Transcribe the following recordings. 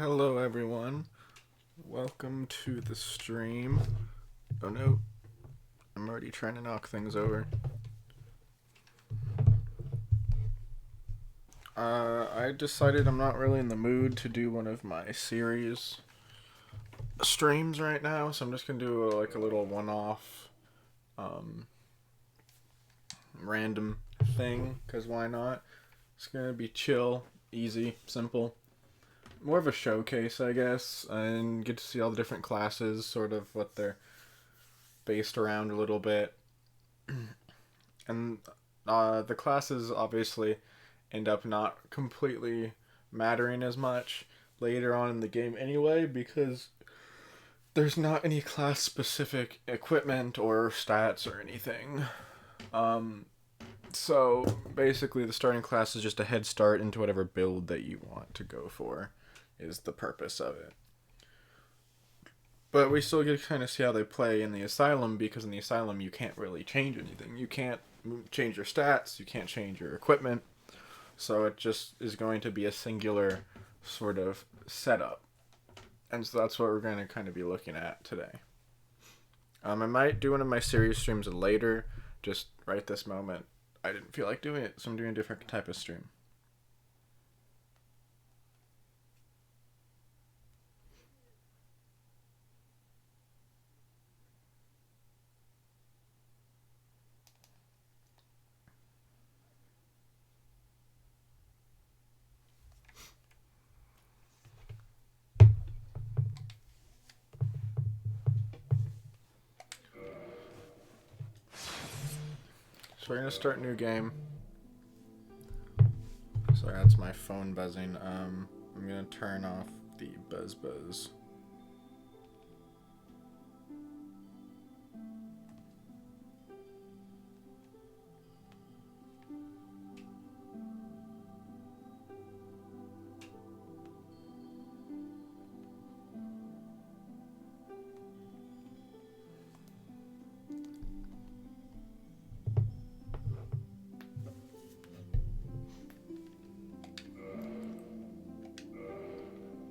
Hello everyone, welcome to the stream. Oh no, I'm already trying to knock things over. I decided I'm not really in the mood to do one of my series streams right now, so I'm just gonna do a little one-off, random thing, cause why not? It's gonna be chill, easy, simple. More of a showcase, I guess, and get to see all the different classes, sort of what they're based around a little bit. And the classes obviously end up not completely mattering as much later on in the game anyway, because there's not any class specific equipment or stats or anything. So basically the starting class is just a head start into whatever build that you want to go for, is the purpose of it. But we still get to kind of see how they play in the Asylum, because in the Asylum you can't really change anything. You can't change your stats, you can't change your equipment, so it just is going to be a singular sort of setup. And so that's what we're going to kind of be looking at today. I might do one of my series streams later, just right this moment I didn't feel like doing it, so I'm doing a different type of stream. So we're going to start a new game. Sorry, that's my phone buzzing. I'm going to turn off the buzz.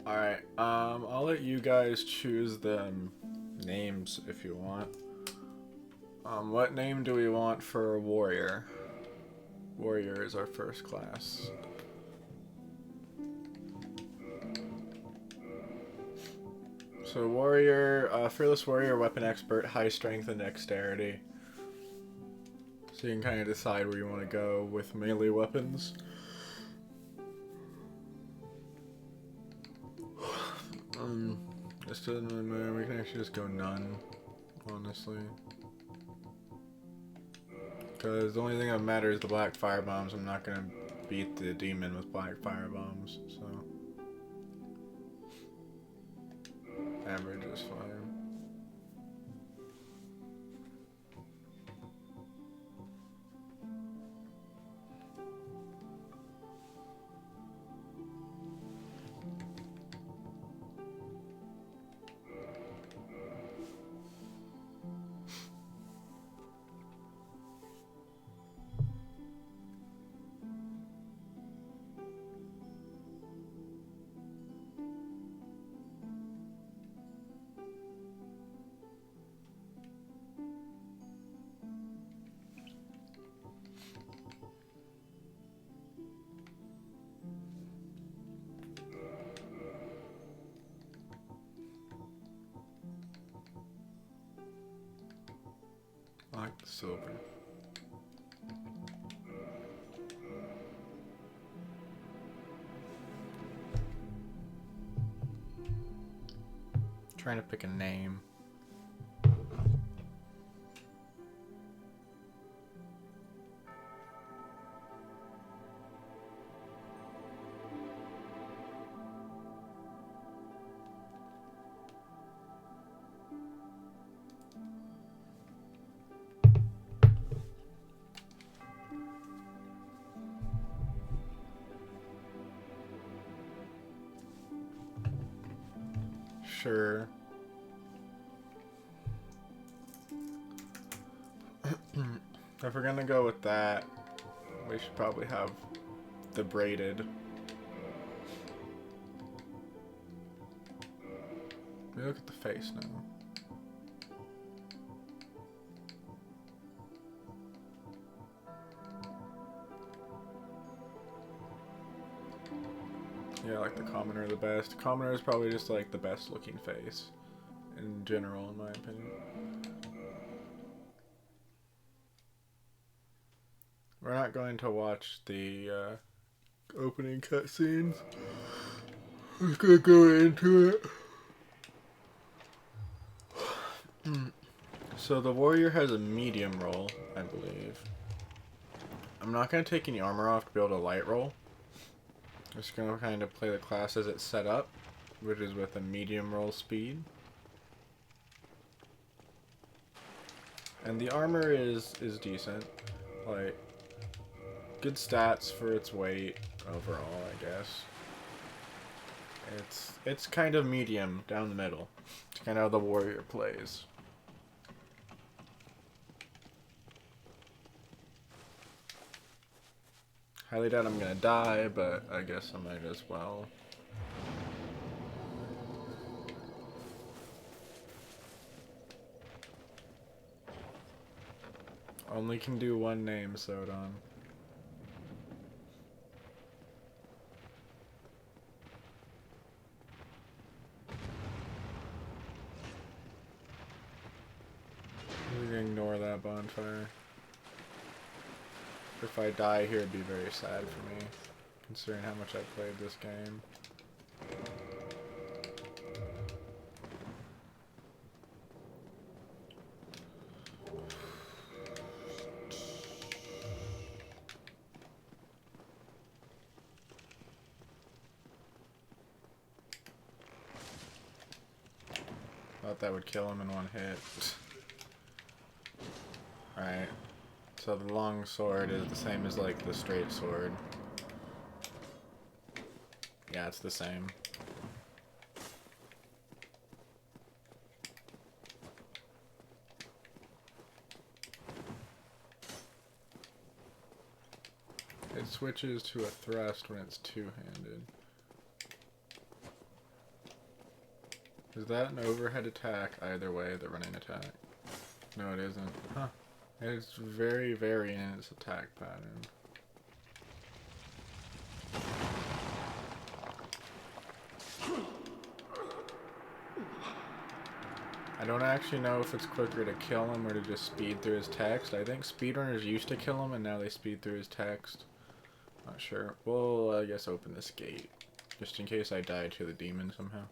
Alright, I'll let you guys choose the names if you want. What name do we want for Warrior? Warrior is our first class. So Warrior, Fearless Warrior, Weapon Expert, High Strength and Dexterity. So you can kind of decide where you want to go with melee weapons. This doesn't really matter. We can actually just go none, honestly. Because the only thing that matters is the black fire bombs. I'm not gonna beat the demon with black fire bombs, so average is fine. I like the silver. Trying to pick a name. Sure. If we're gonna go with that, we should probably have the braided. We look at the face now. Yeah, I like the commoner the best. Commoner is probably just like the best looking face in general, in my opinion. We're not going to watch the opening cutscenes. I'm just gonna go into it. So the warrior has a medium roll, I believe. I'm not going to take any armor off to build a light roll. I'm just going to kind of play the class as it's set up, which is with a medium roll speed. And the armor is decent. Like, good stats for its weight overall, I guess. It's kind of medium down the middle. It's kind of how the warrior plays. Highly doubt I'm gonna die, but I guess I might as well. Only can do one name, Sodon. I'm gonna ignore that bonfire. If I die here, it'd be very sad for me, considering how much I played this game. Thought that would kill him in one hit. Alright. So the long sword is the same as like the straight sword. Yeah, it's the same. It switches to a thrust when it's two-handed. Is that an overhead attack either way, the running attack? No, it isn't. Huh. It's very varying in its attack pattern. I don't actually know if it's quicker to kill him or to just speed through his text. I think speedrunners used to kill him and now they speed through his text. Not sure. We'll, I guess, open this gate. Just in case I die to the demon somehow.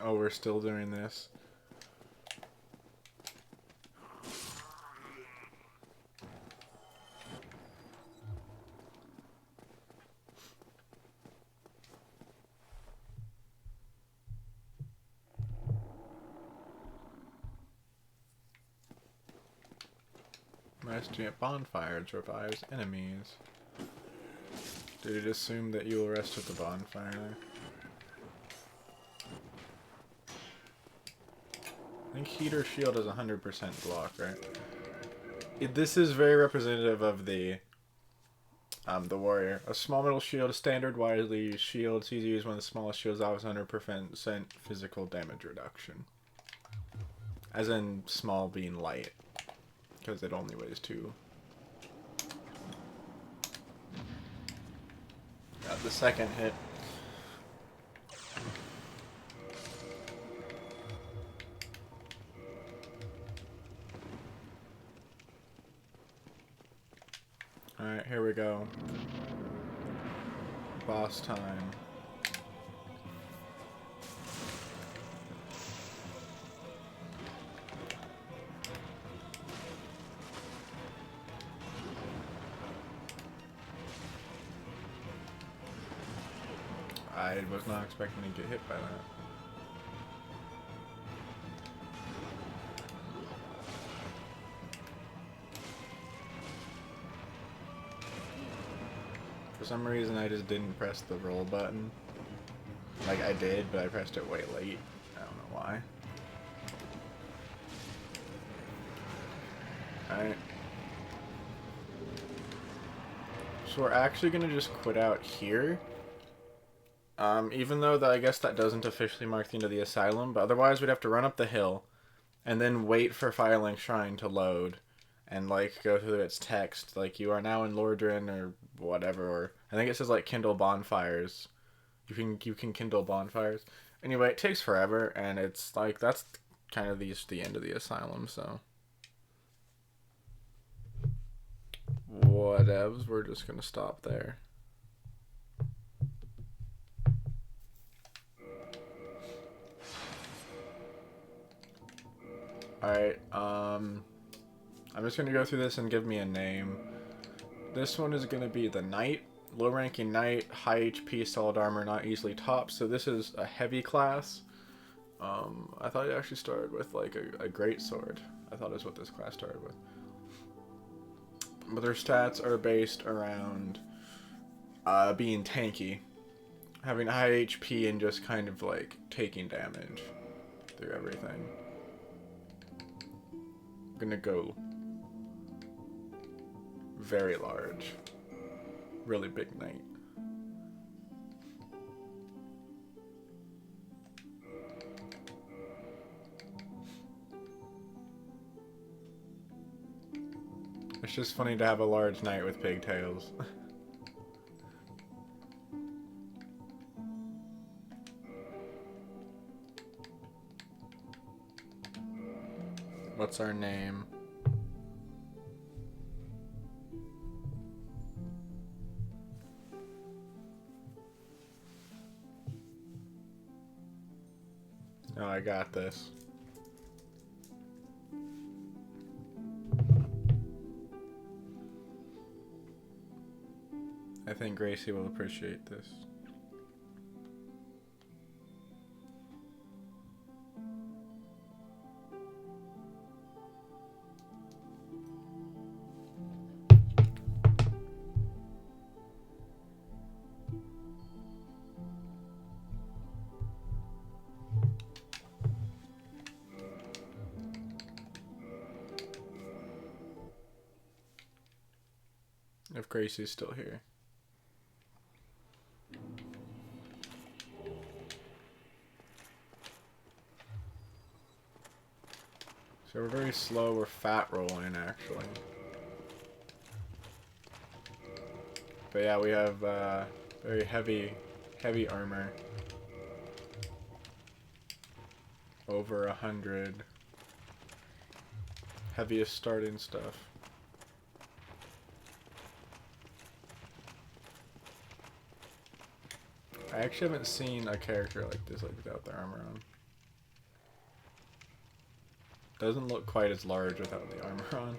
Oh, we're still doing this. Resting at bonfires revives enemies. Did it assume that you will rest at the bonfire? I think heat or shield is 100% block, right? This is very representative of the warrior. A small metal shield, a standard widely used shield. It's easy to use one of the smallest shields, offers 100% physical damage reduction. As in small being light. Because it only weighs 2. Got the second hit. Alright, here we go. Boss time. I was not expecting to get hit by that. For some reason I just didn't press the roll button. Like I did, but I pressed it way late. I don't know why. Alright. So we're actually gonna just quit out here Even though I guess that doesn't officially mark the end of the Asylum, but otherwise we'd have to run up the hill, and then wait for Firelink Shrine to load, and like go through its text, like you are now in Lordran or whatever, or I think it says like kindle bonfires. You can kindle bonfires. Anyway, it takes forever, and it's like that's kind of the end of the Asylum, so whatevs. We're just gonna stop there. Alright, I'm just gonna go through this and give me a name. This one is gonna be the Knight. Low ranking Knight, high HP, solid armor, not easily topped. So this is a heavy class. I thought it actually started with like a great sword. I thought is what this class started with. But their stats are based around being tanky, having high HP, and just kind of like taking damage through everything. I'm gonna go very large, really big Knight. It's just funny to have a large Knight with pigtails. What's our name? Oh, I got this. I think Gracie will appreciate this. If Gracie's still here. So we're very slow, we're fat rolling actually. But yeah, we have very heavy armor. Over 100. Heaviest starting stuff. I actually haven't seen a character like this, like without the armor on. Doesn't look quite as large without the armor on.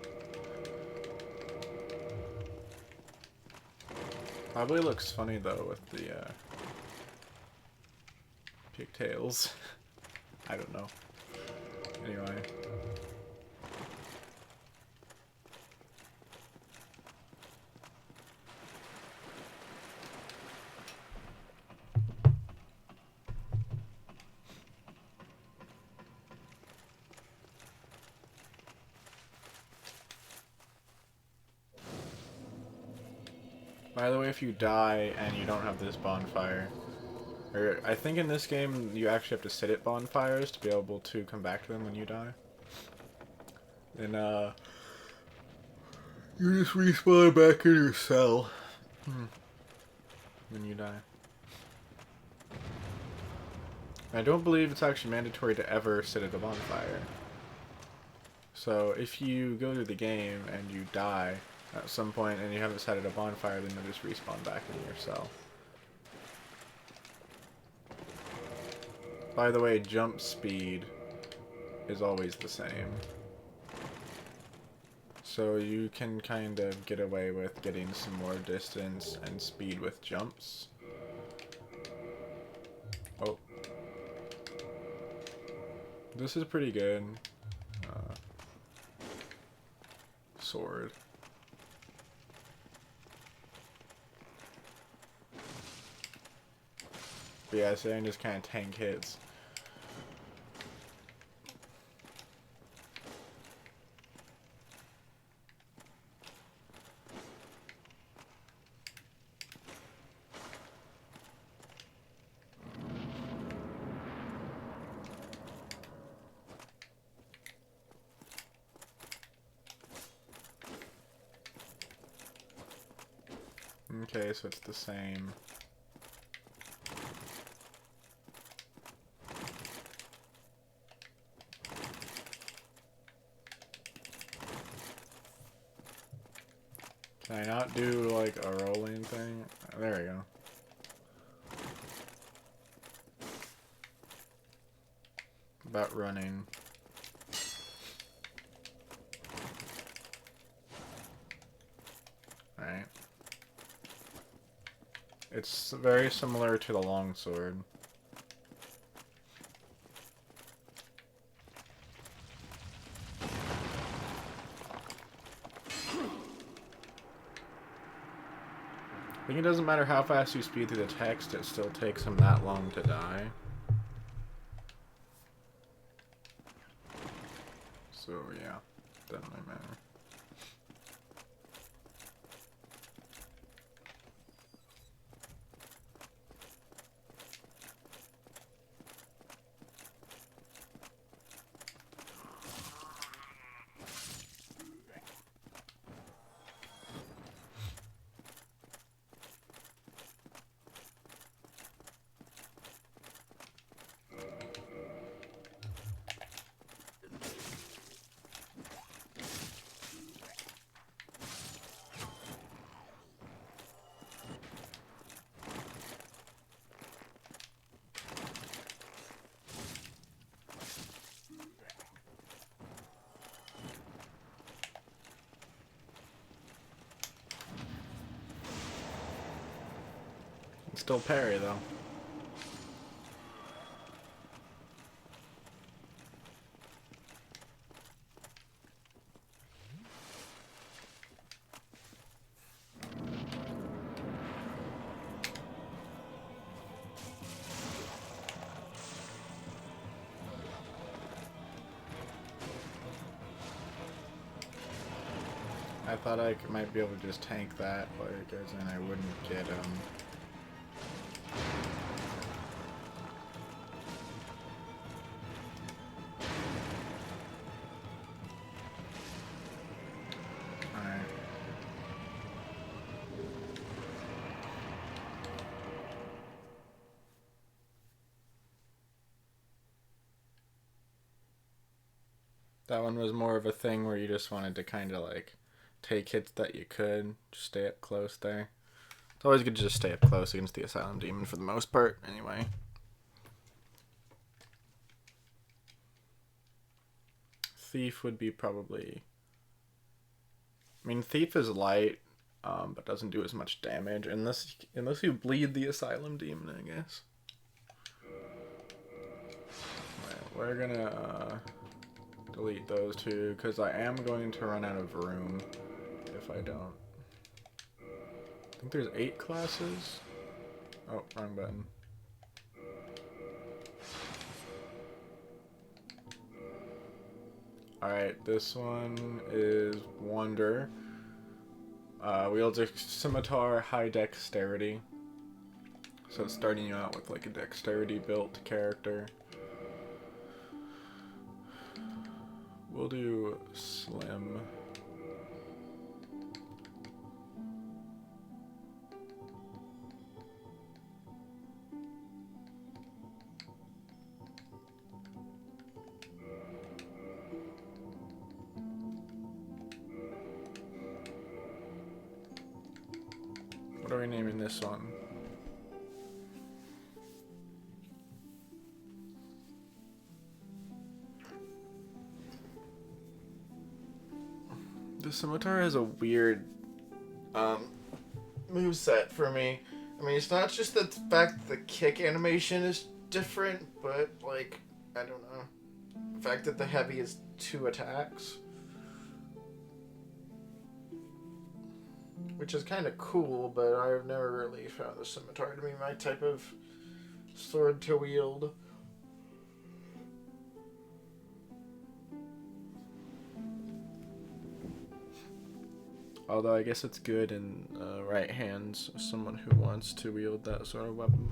Probably looks funny though with the pigtails. I don't know. Anyway. By the way, if you die and you don't have this bonfire, or I think in this game you actually have to sit at bonfires to be able to come back to them when you die. Then you just respawn back in your cell when you die. I don't believe it's actually mandatory to ever sit at a bonfire. So if you go through the game and you die at some point and you haven't sat at a bonfire, then you'll just respawn back in your cell. By the way, jump speed is always the same. So you can kind of get away with getting some more distance and speed with jumps. Oh. This is pretty good. Sword. But yeah, so I can just kind of tank hits. Okay, so it's the same. Can I not do like a rolling thing? Oh, there we go. About running. Alright. It's very similar to the longsword. I think it doesn't matter how fast you speed through the text, it still takes him that long to die. So yeah, doesn't really matter. Still parry though. I thought I might be able to just tank that, like, as in I wouldn't get Alright. That one was more of a thing where you just wanted to kind of like take hits that you could, just stay up close there. It's always good to just stay up close against the Asylum Demon for the most part, anyway. Thief would be probably... I mean, Thief is light, but doesn't do as much damage, unless you bleed the Asylum Demon, I guess. Right, we're gonna delete those two, because I am going to run out of room if I don't. I think there's 8 classes. Oh, wrong button. Alright, this one is Wonder. Wields a scimitar, high dexterity. So it's starting you out with like a dexterity built character. We'll do Slim. What are we naming this one? The scimitar has a weird moveset for me. I mean, it's not just the fact that the kick animation is different, but like, I don't know. The fact that the heavy is 2 attacks. Which is kind of cool, but I've never really found the scimitar to be my type of sword to wield. Although I guess it's good in right hands, someone who wants to wield that sort of weapon.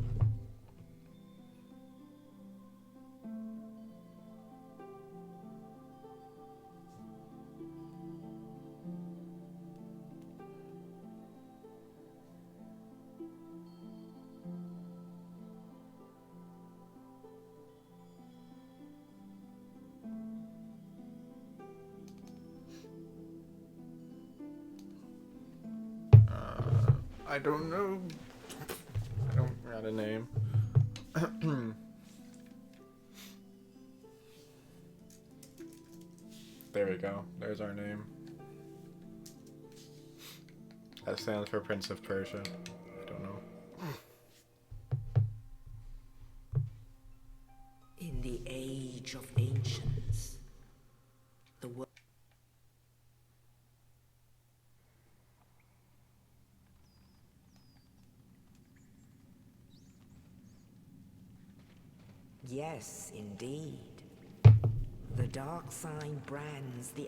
I don't know. I don't got a name. There we go. There's our name. That stands for Prince of Persia. I don't know. In the age of ancients, the world. Yes, indeed. The dark sign brands the.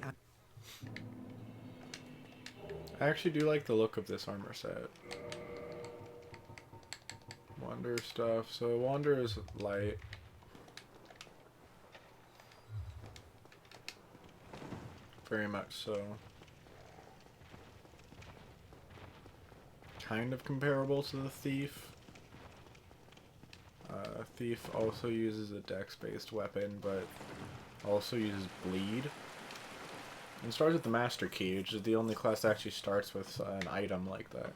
I actually do like the look of this armor set. Wander stuff. So Wander is light. Very much so. Kind of comparable to the Thief. Thief also uses a dex-based weapon, but also uses bleed. And starts with the Master Key, which is the only class that actually starts with an item like that.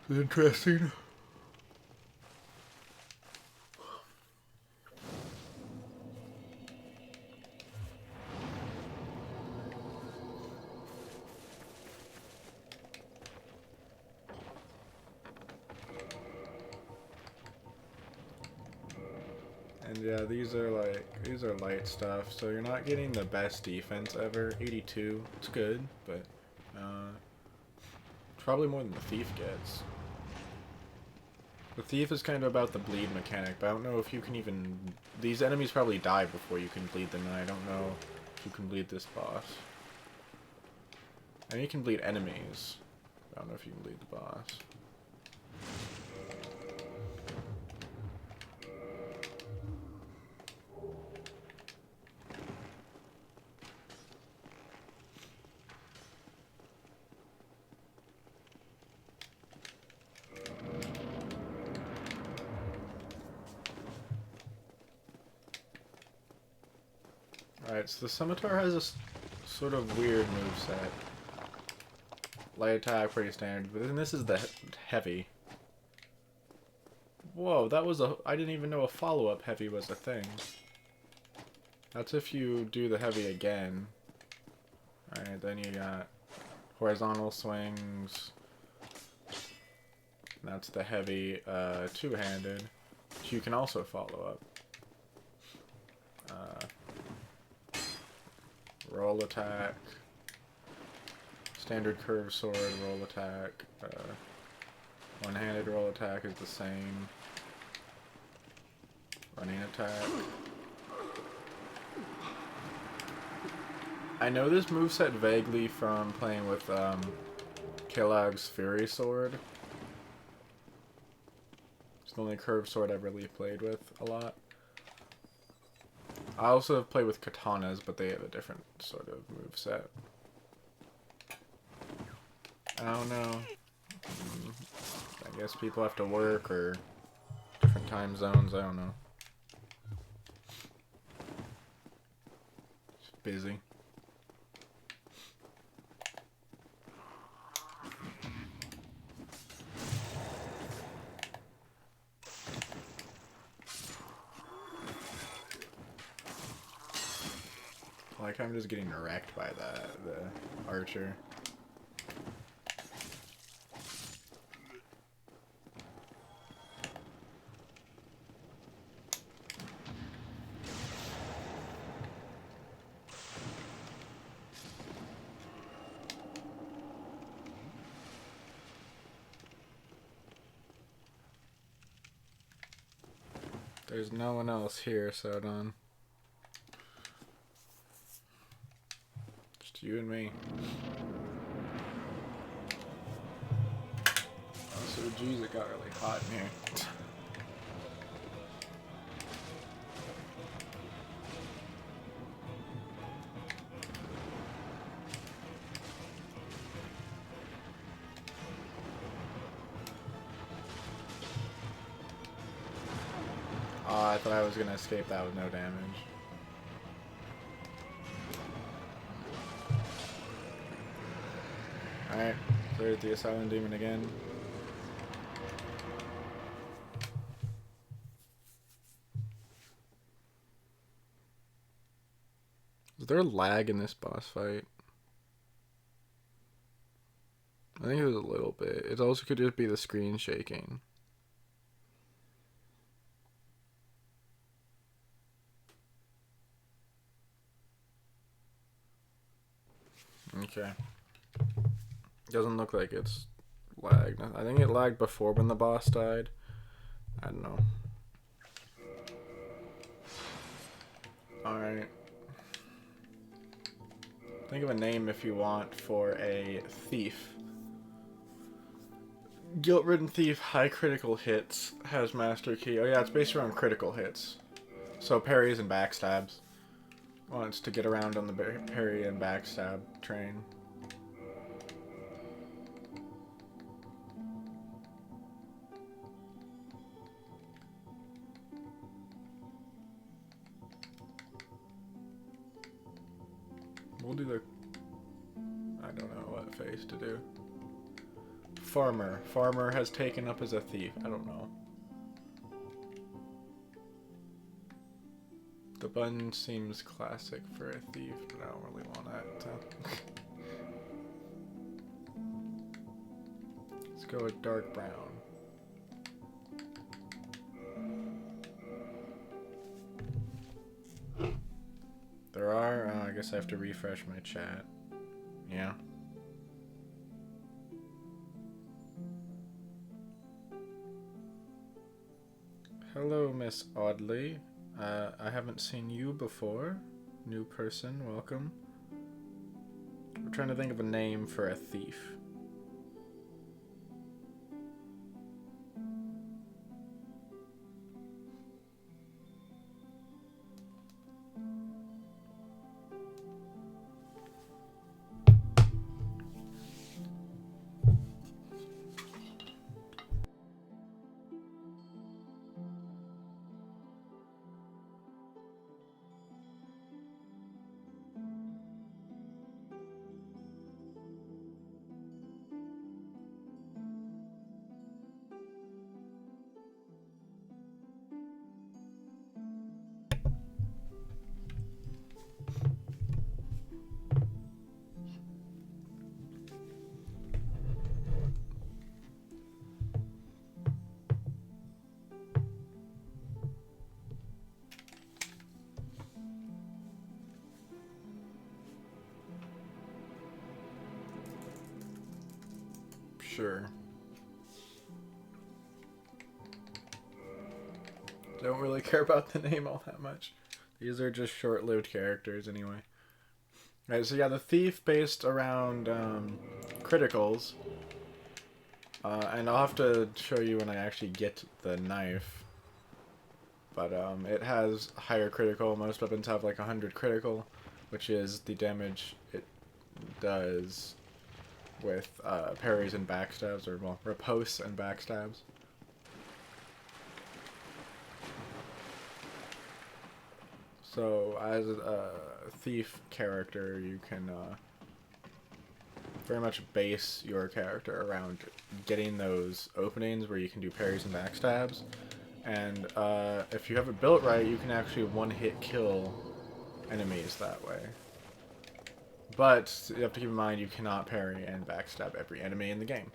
Interesting. And yeah, these are light stuff, so you're not getting the best defense ever. 82, it's good, but probably more than the Thief gets. The Thief is kind of about the bleed mechanic, but I don't know if you can even... These enemies probably die before you can bleed them, and I don't know if you can bleed this boss. And you can bleed enemies. I don't know if you can bleed the boss. Alright, so the Scimitar has a sort of weird moveset. Light attack, pretty standard, but then this is the heavy. Whoa, that was a... I didn't even know a follow-up heavy was a thing. That's if you do the heavy again. Alright, then you got horizontal swings. That's the heavy two-handed, which you can also follow up. Roll attack. Standard curve sword, roll attack. One-handed roll attack is the same. Running attack. I know this moveset vaguely from playing with Kilag's Fury Sword. It's the only curved sword I've really played with a lot. I also have played with katanas, but they have a different sort of moveset. I don't know. I guess people have to work or different time zones, I don't know. Just busy. Like, I'm just getting wrecked by the archer. There's no one else here, so don't. You and me. So geez, it got really hot in here. Oh, I thought I was gonna escape that with no damage. Alright, so There's the Asylum demon again. Is there lag in this boss fight? I think it was a little bit. It also could just be the screen shaking. Okay. Doesn't look like it's lagged. I think it lagged before when the boss died. I don't know. Alright. Think of a name if you want for a thief. Guilt-ridden thief, high critical hits, has master key. Oh yeah, it's based around critical hits. So parries and backstabs. Wants to get around on the parry and backstab train. We'll do the... I don't know what face to do. Farmer. Farmer has taken up as a thief. I don't know. The bun seems classic for a thief, but I don't really want that. Let's go with dark brown. There are, I guess I have to refresh my chat. Yeah. Hello, Miss Audley. I haven't seen you before. New person, welcome. We're trying to think of a name for a thief. Sure. Don't really care about the name all that much. These are just short-lived characters anyway. Alright, so yeah, the thief based around criticals. And I'll have to show you when I actually get the knife. But it has higher critical. Most weapons have like 100 critical, which is the damage it does with parries and backstabs, or well, riposte and backstabs. So as a thief character, you can very much base your character around getting those openings where you can do parries and backstabs. And if you have it built right, you can actually one-hit kill enemies that way. But you have to keep in mind you cannot parry and backstab every enemy in the game.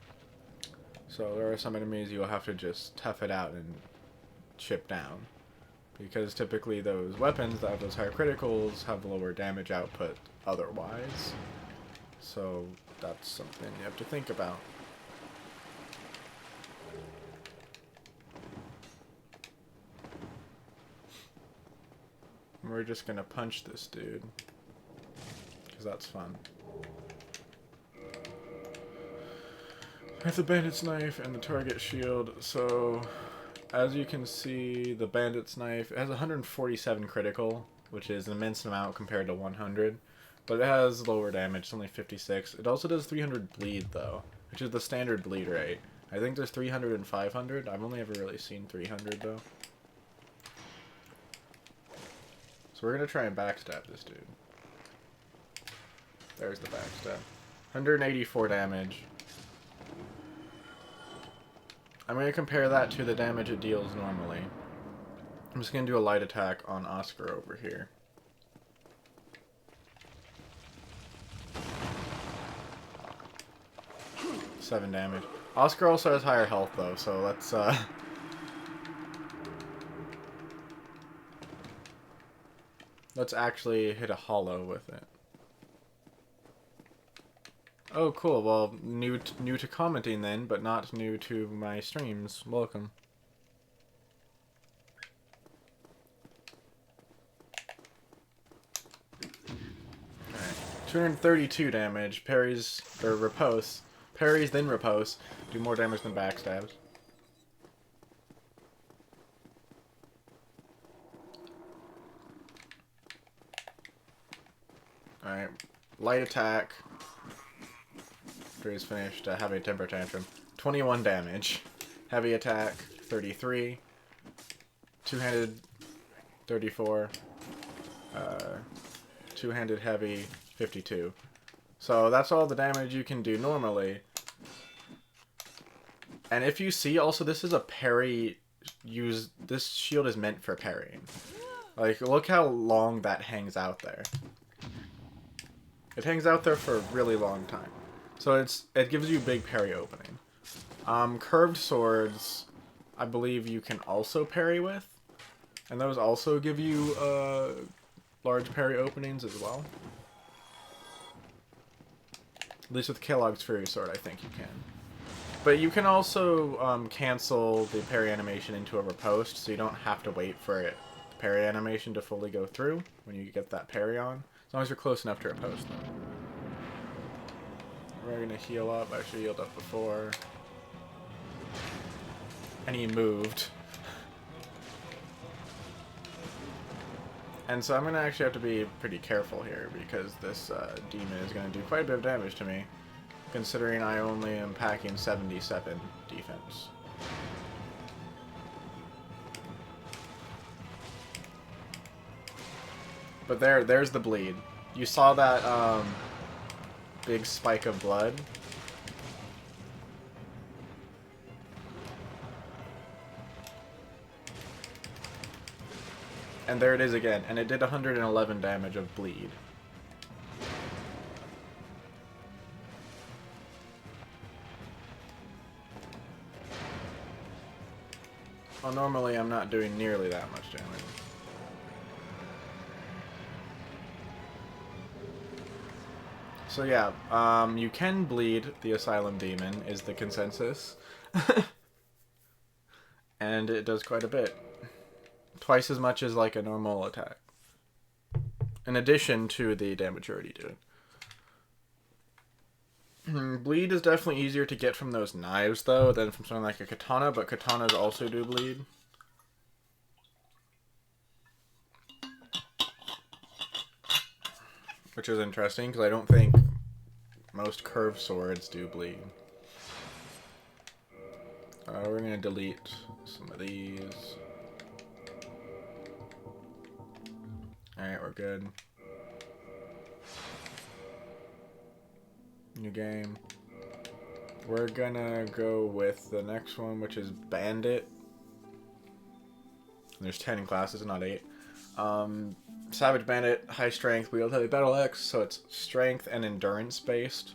So there are some enemies you'll have to just tough it out and chip down. Because typically those weapons that have those higher criticals have lower damage output otherwise. So that's something you have to think about. We're just gonna punch this dude. Because that's fun. I have the Bandits Knife and the Target Shield, so as you can see, the Bandits Knife, it has 147 critical, which is an immense amount compared to 100, but it has lower damage, it's only 56. It also does 300 bleed, though, which is the standard bleed rate. I think there's 300 and 500. I've only ever really seen 300, though. So we're going to try and backstab this dude. There's the backstab. 184 damage. I'm going to compare that to the damage it deals normally. I'm just going to do a light attack on Oscar over here. Seven damage. Oscar also has higher health though, so let's actually hit a hollow with it. Oh, cool. Well, new to commenting then, but not new to my streams. Welcome. Alright. 232 damage. Parries, or riposte. Parries, then riposte. Do more damage than backstabs. Alright. Light attack. After he's finished, heavy temper tantrum. 21 damage. Heavy attack, 33. Two-handed, 34. Two-handed heavy, 52. So that's all the damage you can do normally. And if you see, also, this is a parry. This shield is meant for parrying. Like, look how long that hangs out there. It hangs out there for a really long time. So it gives you big parry opening. Curved swords, I believe you can also parry with. And those also give you large parry openings as well. At least with Kellogg's Fury Sword, I think you can. But you can also cancel the parry animation into a riposte, so you don't have to wait for the parry animation to fully go through when you get that parry on. As long as you're close enough to riposte them. We're going to heal up. I should have healed up before. And he moved. And so I'm going to actually have to be pretty careful here, because this demon is going to do quite a bit of damage to me, considering I only am packing 77 defense. But there's the bleed. You saw that big spike of blood? And there it is again, and it did 111 damage of bleed. Well, normally I'm not doing nearly that much damage. So yeah, you can bleed the Asylum demon, is the consensus. And it does quite a bit. Twice as much as like a normal attack. In addition to the damage you're already doing. Bleed is definitely easier to get from those knives, though, than from something like a katana, but katanas also do bleed. Which is interesting, because I don't think most curved swords do bleed. We're going to delete some of these. Alright, we're good. New game. We're gonna go with the next one, which is Bandit. There's 10 classes, not 8. Savage Bandit, high strength, wield heavy battle axe, so it's strength and endurance based.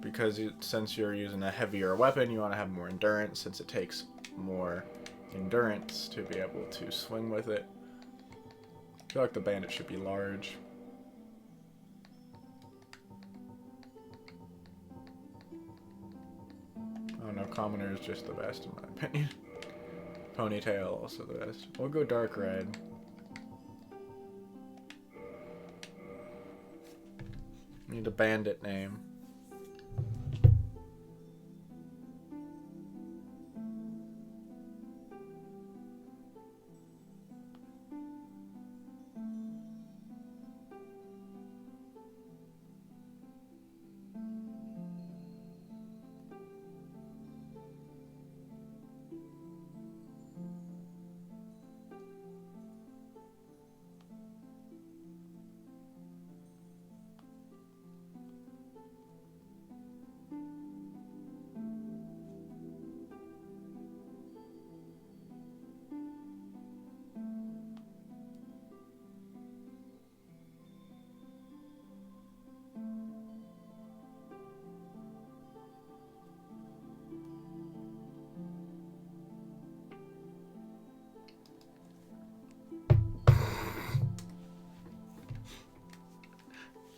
Because since you're using a heavier weapon, you want to have more endurance, since it takes more endurance to be able to swing with it. I feel like the bandit should be large. Oh no, commoner is just the best in my opinion. Ponytail also the best. We'll go dark red. Need a bandit name.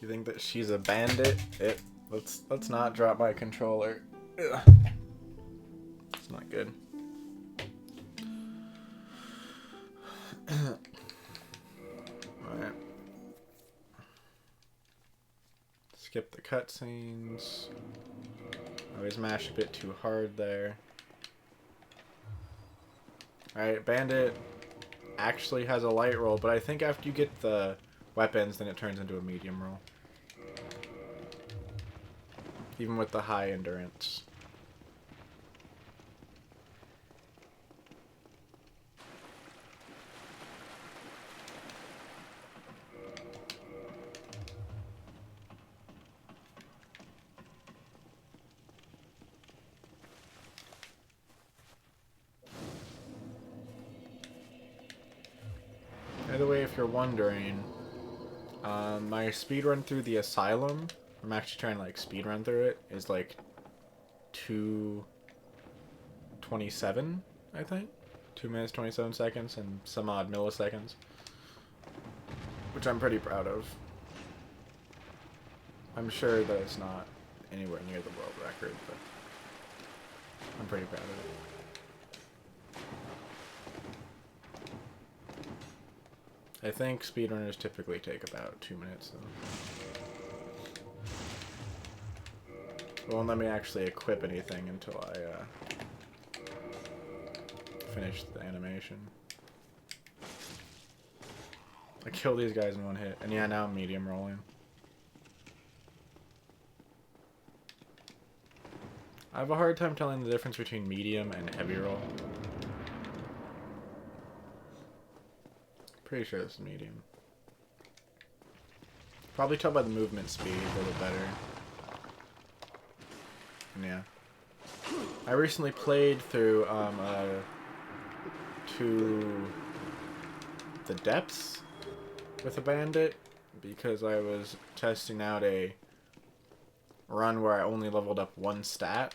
you think that she's a bandit? Let's not drop my controller. Ugh. It's not good. Alright. Skip the cutscenes. Always mash a bit too hard there. Alright, Bandit actually has a light roll, but I think after you get the weapons, then it turns into a medium roll. Even with the high endurance. By the way, if you're wondering, my speed run through the Asylum, I'm actually trying to like speed run through it, is like 2:27, I think. 2 minutes 27 seconds and some odd milliseconds, which I'm pretty proud of. I'm sure that it's not anywhere near the world record, but I'm pretty proud of it. I think speedrunners typically take about 2 minutes, though. It won't let me actually equip anything until I finish the animation. I kill these guys in one hit, and yeah, now I'm medium rolling. I have a hard time telling the difference between medium and heavy roll. Pretty sure this is medium. Probably tell by the movement speed a little better. Yeah. I recently played through to the depths with a bandit because I was testing out a run where I only leveled up one stat.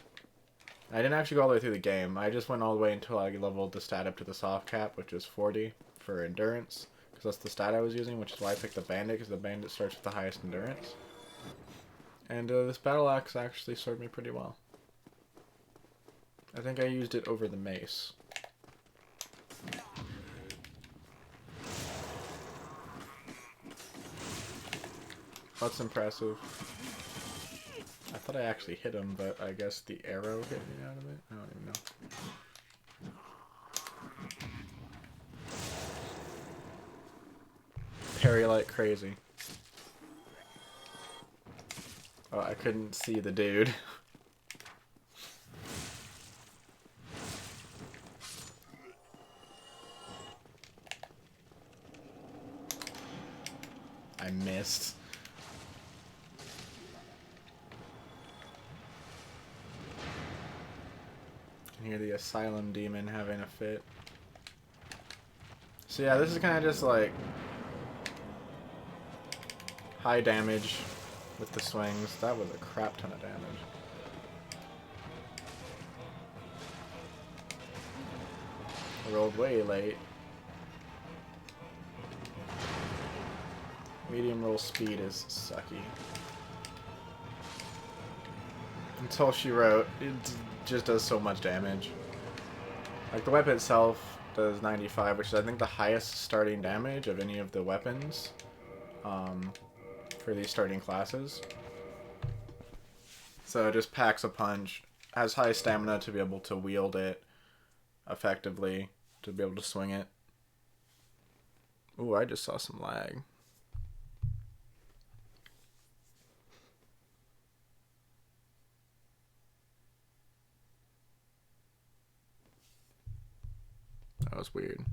I didn't actually go all the way through the game. I just went all the way until I leveled the stat up to the soft cap, which is 40 for endurance, because that's the stat I was using, which is why I picked the bandit, because the bandit starts with the highest endurance. And this battle axe actually served me pretty well. I think I used it over the mace. That's impressive. I thought I actually hit him, but I guess the arrow hit me out of it? I don't even know. Parry like crazy. Oh, I couldn't see the dude. I missed. I can hear the Asylum demon having a fit. So yeah, this is kind of just like high damage with the swings. That was a crap ton of damage. I rolled way late. Medium roll speed is sucky. Until she wrote, it just does so much damage. Like the weapon itself does 95, which is I think the highest starting damage of any of the weapons for these starting classes. So it just packs a punch, has high stamina to be able to wield it effectively, to be able to swing it. Ooh, I just saw some lag. That was weird.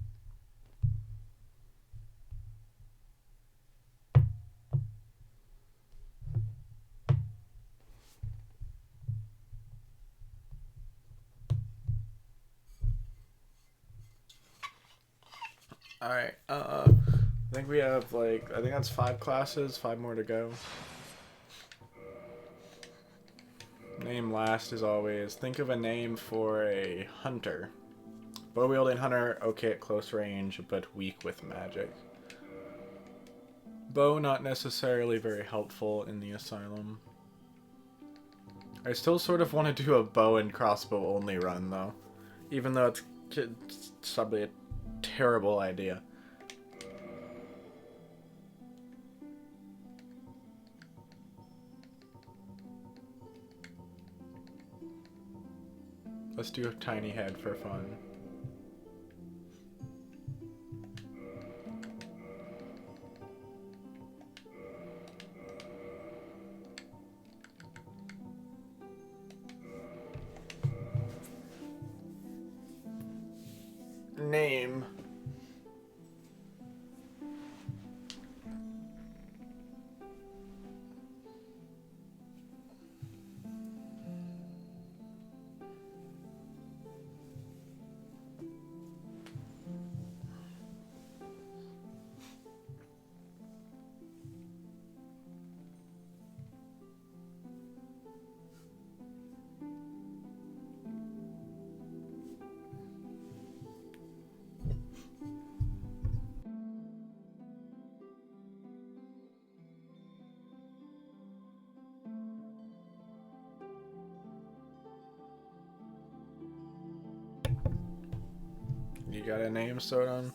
Alright, I think we have like, I think that's 5 classes, 5 more to go. Name last as always. Think of a name for a hunter. Bow wielding hunter, okay at close range, but weak with magic. Bow not necessarily very helpful in the Asylum. I still sort of want to do a bow and crossbow only run though. Even though it's probably a terrible idea. Let's do a tiny head for fun. Name. You got a name, Sodon?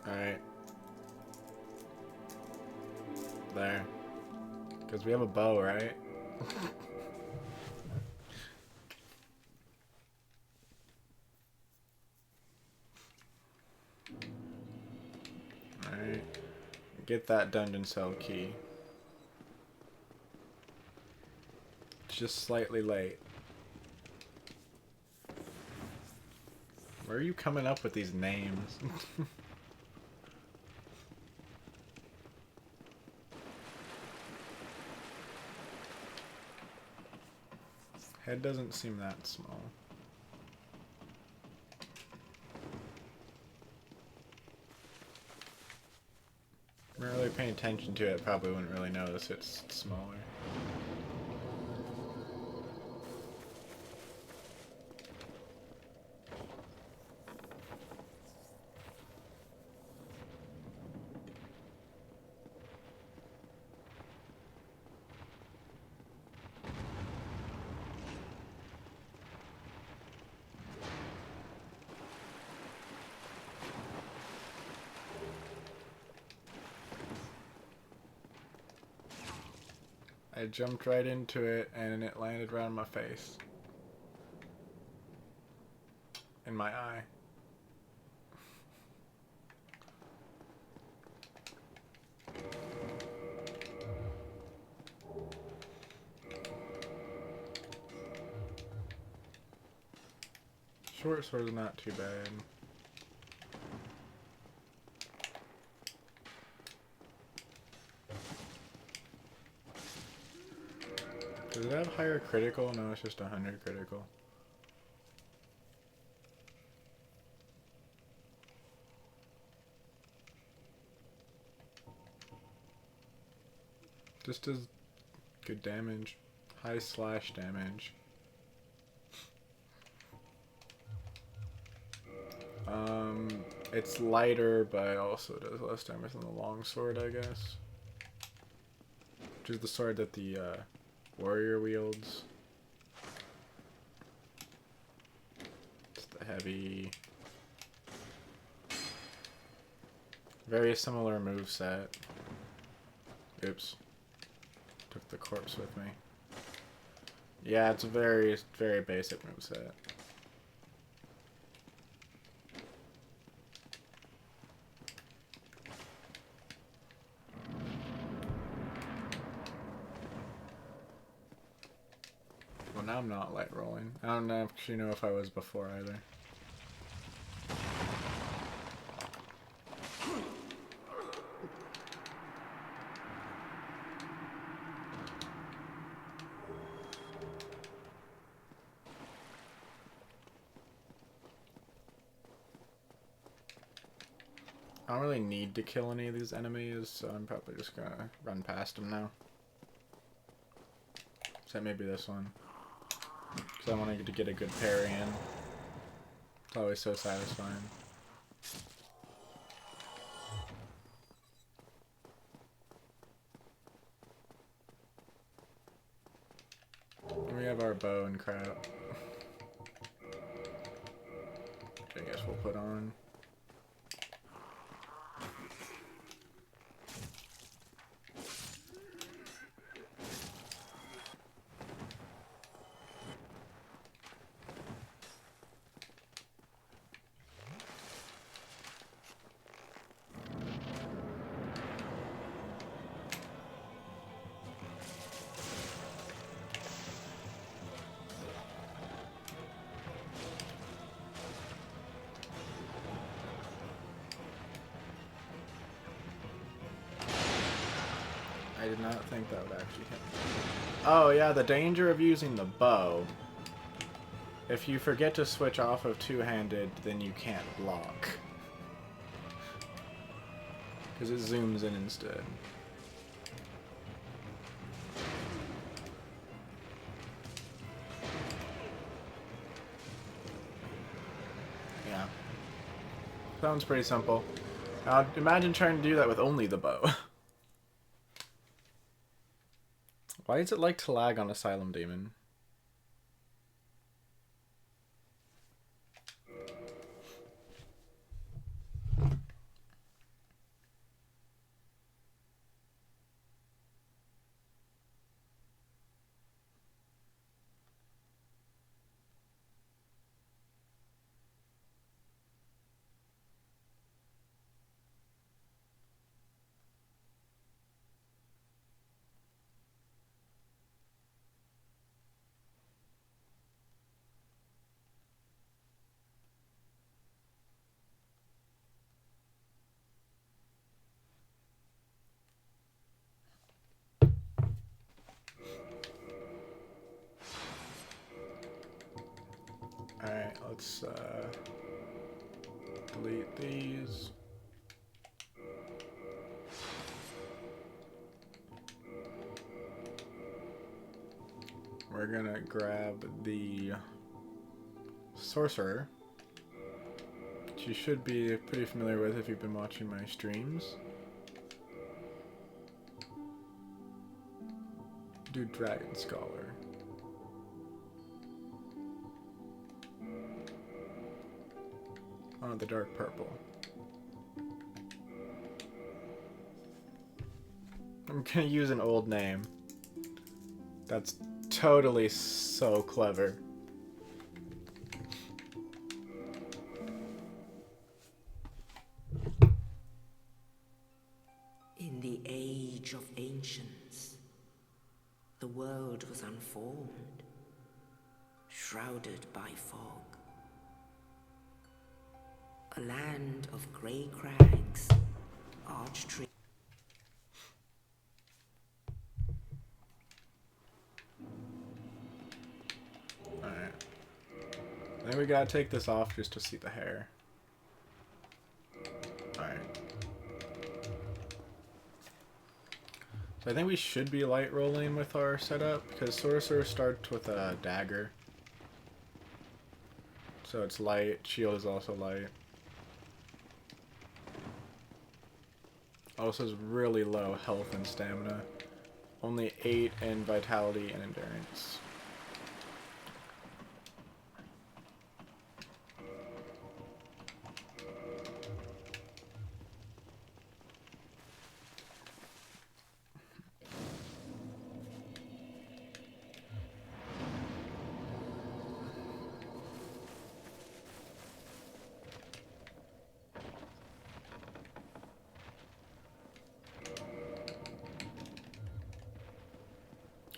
Alright. There. Because we have a bow, right? Alright. Get that dungeon cell key. It's just slightly late. Where are you coming up with these names? Head doesn't seem that small. If I'm not really paying attention to it, probably wouldn't really notice it's smaller. I jumped right into it and it landed right on my face. In my eye. Short sword's not too bad. Does it have higher critical? No, it's just 100 critical. Just does good damage. High slash damage. It's lighter, but also does less damage than the longsword, I guess. Which is the sword that the warrior wields. It's the heavy. Very similar moveset. Oops. Took the corpse with me. Yeah, it's a very, very basic moveset. Well, now I'm not light rolling. I don't actually know if I was before either. I don't really need to kill any of these enemies, so I'm probably just gonna run past them now. Except maybe this one. Because I want to get a good parry in. It's always so satisfying. And we have our bow and crap. Which I guess we'll put on. I did not think that would actually hit. Oh yeah, the danger of using the bow. If you forget to switch off of two-handed, then you can't block. Because it zooms in instead. Yeah. Sounds pretty simple. Now imagine trying to do that with only the bow. Why is it like to lag on Asylum Demon? Alright, let's delete these. We're gonna grab the Sorcerer, which you should be pretty familiar with if you've been watching my streams. Do Dragon Scholar. Oh, the dark purple. I'm gonna use an old name. That's totally so clever. In the age of ancients, the world was unformed, shrouded by fog. A land of grey crags, arch trees. Alright. Then we gotta take this off just to see the hair. Alright. So I think we should be light rolling with our setup, because Sorcerer starts with a dagger. So it's light, shield is also light. Also is really low health and stamina. Only 8 in vitality and endurance.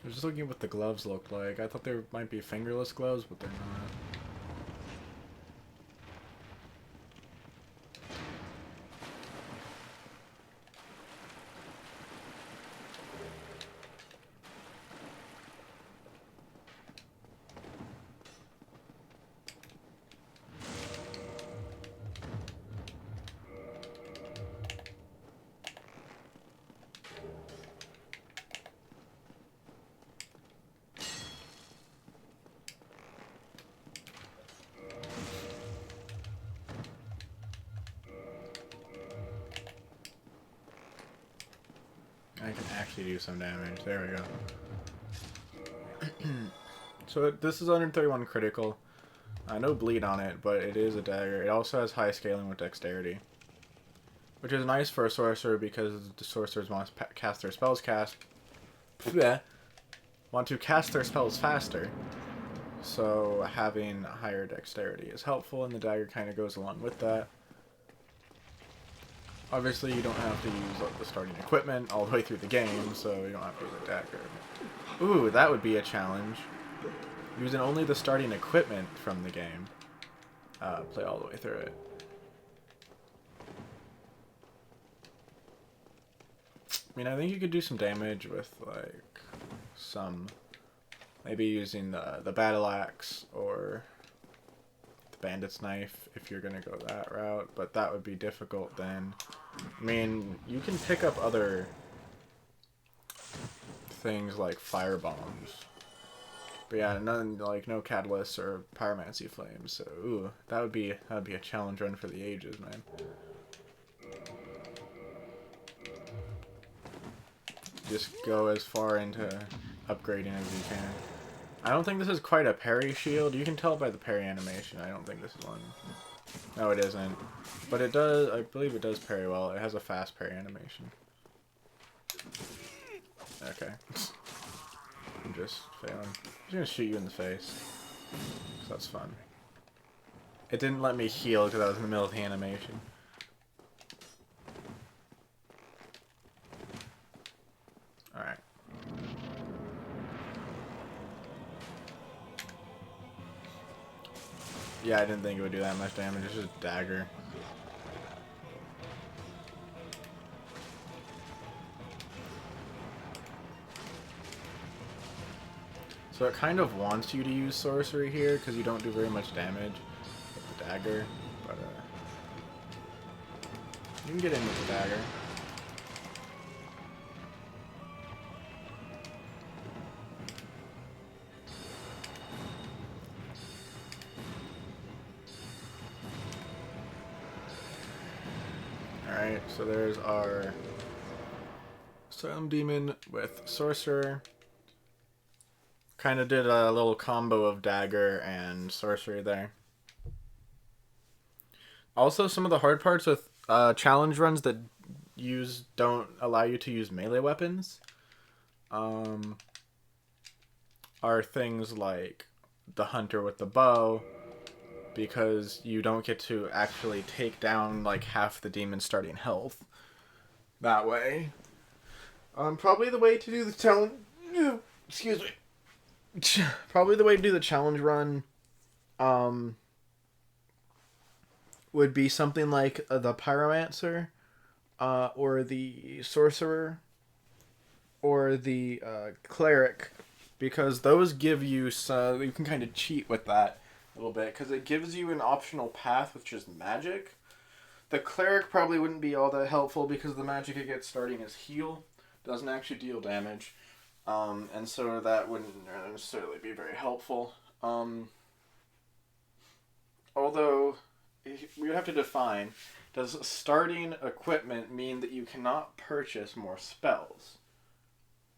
I was just looking at what the gloves look like. I thought they might be fingerless gloves, but they're not. I can actually do some damage. There we go. So this is 131 critical. No bleed on it, but it is a dagger. It also has high scaling with dexterity, which is nice for a sorcerer because the sorcerers want to cast their spells want to cast their spells faster. So having higher dexterity is helpful, and the dagger kind of goes along with that. Obviously, you don't have to use the starting equipment all the way through the game, so you don't have to use a dagger. Ooh, that would be a challenge. Using only the starting equipment from the game. Play all the way through it. I mean, I think you could do some damage with, like, maybe using the battle axe or the bandit's knife if you're going to go that route, but that would be difficult then. I mean, you can pick up other things like fire bombs. But yeah, no catalysts or pyromancy flames. So ooh, that'd be a challenge run for the ages, man. Just go as far into upgrading as you can. I don't think this is quite a parry shield. You can tell by the parry animation. I don't think this is one. No, it isn't. But it does, I believe it does parry well. It has a fast parry animation. Okay. I'm just failing. I'm just gonna shoot you in the face. So that's fun. It didn't let me heal because I was in the middle of the animation. Alright. Yeah, I didn't think it would do that much damage. It's just a dagger. So it kind of wants you to use sorcery here because you don't do very much damage with the dagger, but you can get in with the dagger. Alright, so there's our Asylum Demon with Sorcerer. Kind of did a little combo of dagger and sorcery there. Also, some of the hard parts with challenge runs that don't allow you to use melee weapons are things like the hunter with the bow, because you don't get to actually take down like half the demon's starting health that way. Probably the way to do the challenge. Excuse me. Probably the way to do the challenge run would be something like the Pyromancer or the Sorcerer or the Cleric, because those give you you can kind of cheat with that a little bit because it gives you an optional path which is magic. The Cleric probably wouldn't be all that helpful because the magic it gets starting is heal, doesn't actually deal damage. And so that wouldn't necessarily be very helpful. Although, we would have to define, does starting equipment mean that you cannot purchase more spells?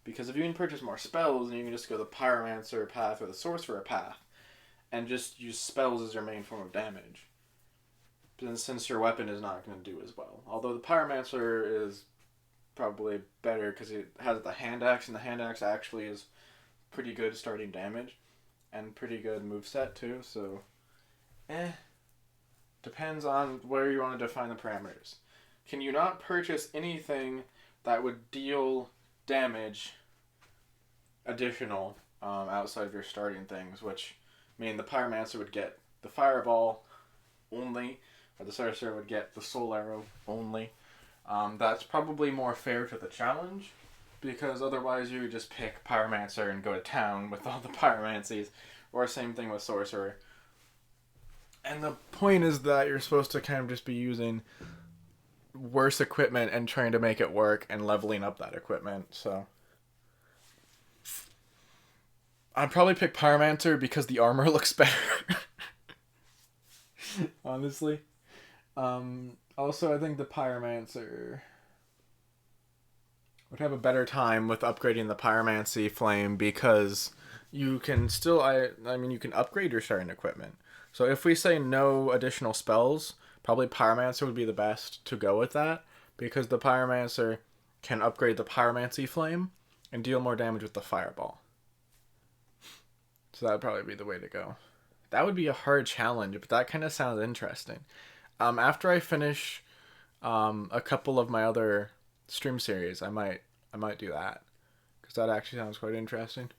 Because if you can purchase more spells, then you can just go the Pyromancer path or the Sorcerer path, and just use spells as your main form of damage. But then since your weapon is not going to do as well. Although the Pyromancer is probably better because it has the hand axe, and the hand axe actually is pretty good starting damage and pretty good moveset too, so depends on where you want to define the parameters. Can you not purchase anything that would deal damage additional outside of your starting things, which mean the Pyromancer would get the Fireball only, or the Sorcerer would get the Soul Arrow only. That's probably more fair to the challenge, because otherwise you would just pick Pyromancer and go to town with all the Pyromancies, or same thing with Sorcerer. And the point is that you're supposed to kind of just be using worse equipment and trying to make it work and leveling up that equipment, so... I'd probably pick Pyromancer because the armor looks better. Honestly. Also, I think the Pyromancer would have a better time with upgrading the Pyromancy Flame because you can still, I mean, you can upgrade your starting equipment. So if we say no additional spells, probably Pyromancer would be the best to go with that because the Pyromancer can upgrade the Pyromancy Flame and deal more damage with the Fireball. So that would probably be the way to go. That would be a hard challenge, but that kind of sounds interesting. After I finish a couple of my other stream series, I might do that because that actually sounds quite interesting.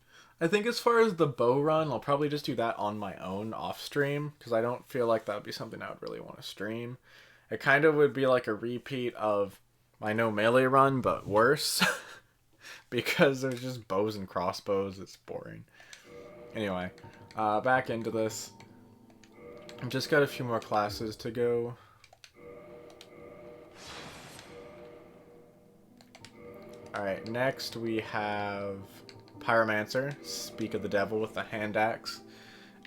I think as far as the bow run, I'll probably just do that on my own off stream because I don't feel like that would be something I would really want to stream. It kind of would be like a repeat of my no melee run, but worse because there's just bows and crossbows. It's boring. Anyway, back into this. I've just got a few more classes to go. Alright, next we have Pyromancer, Speak of the Devil with the hand axe,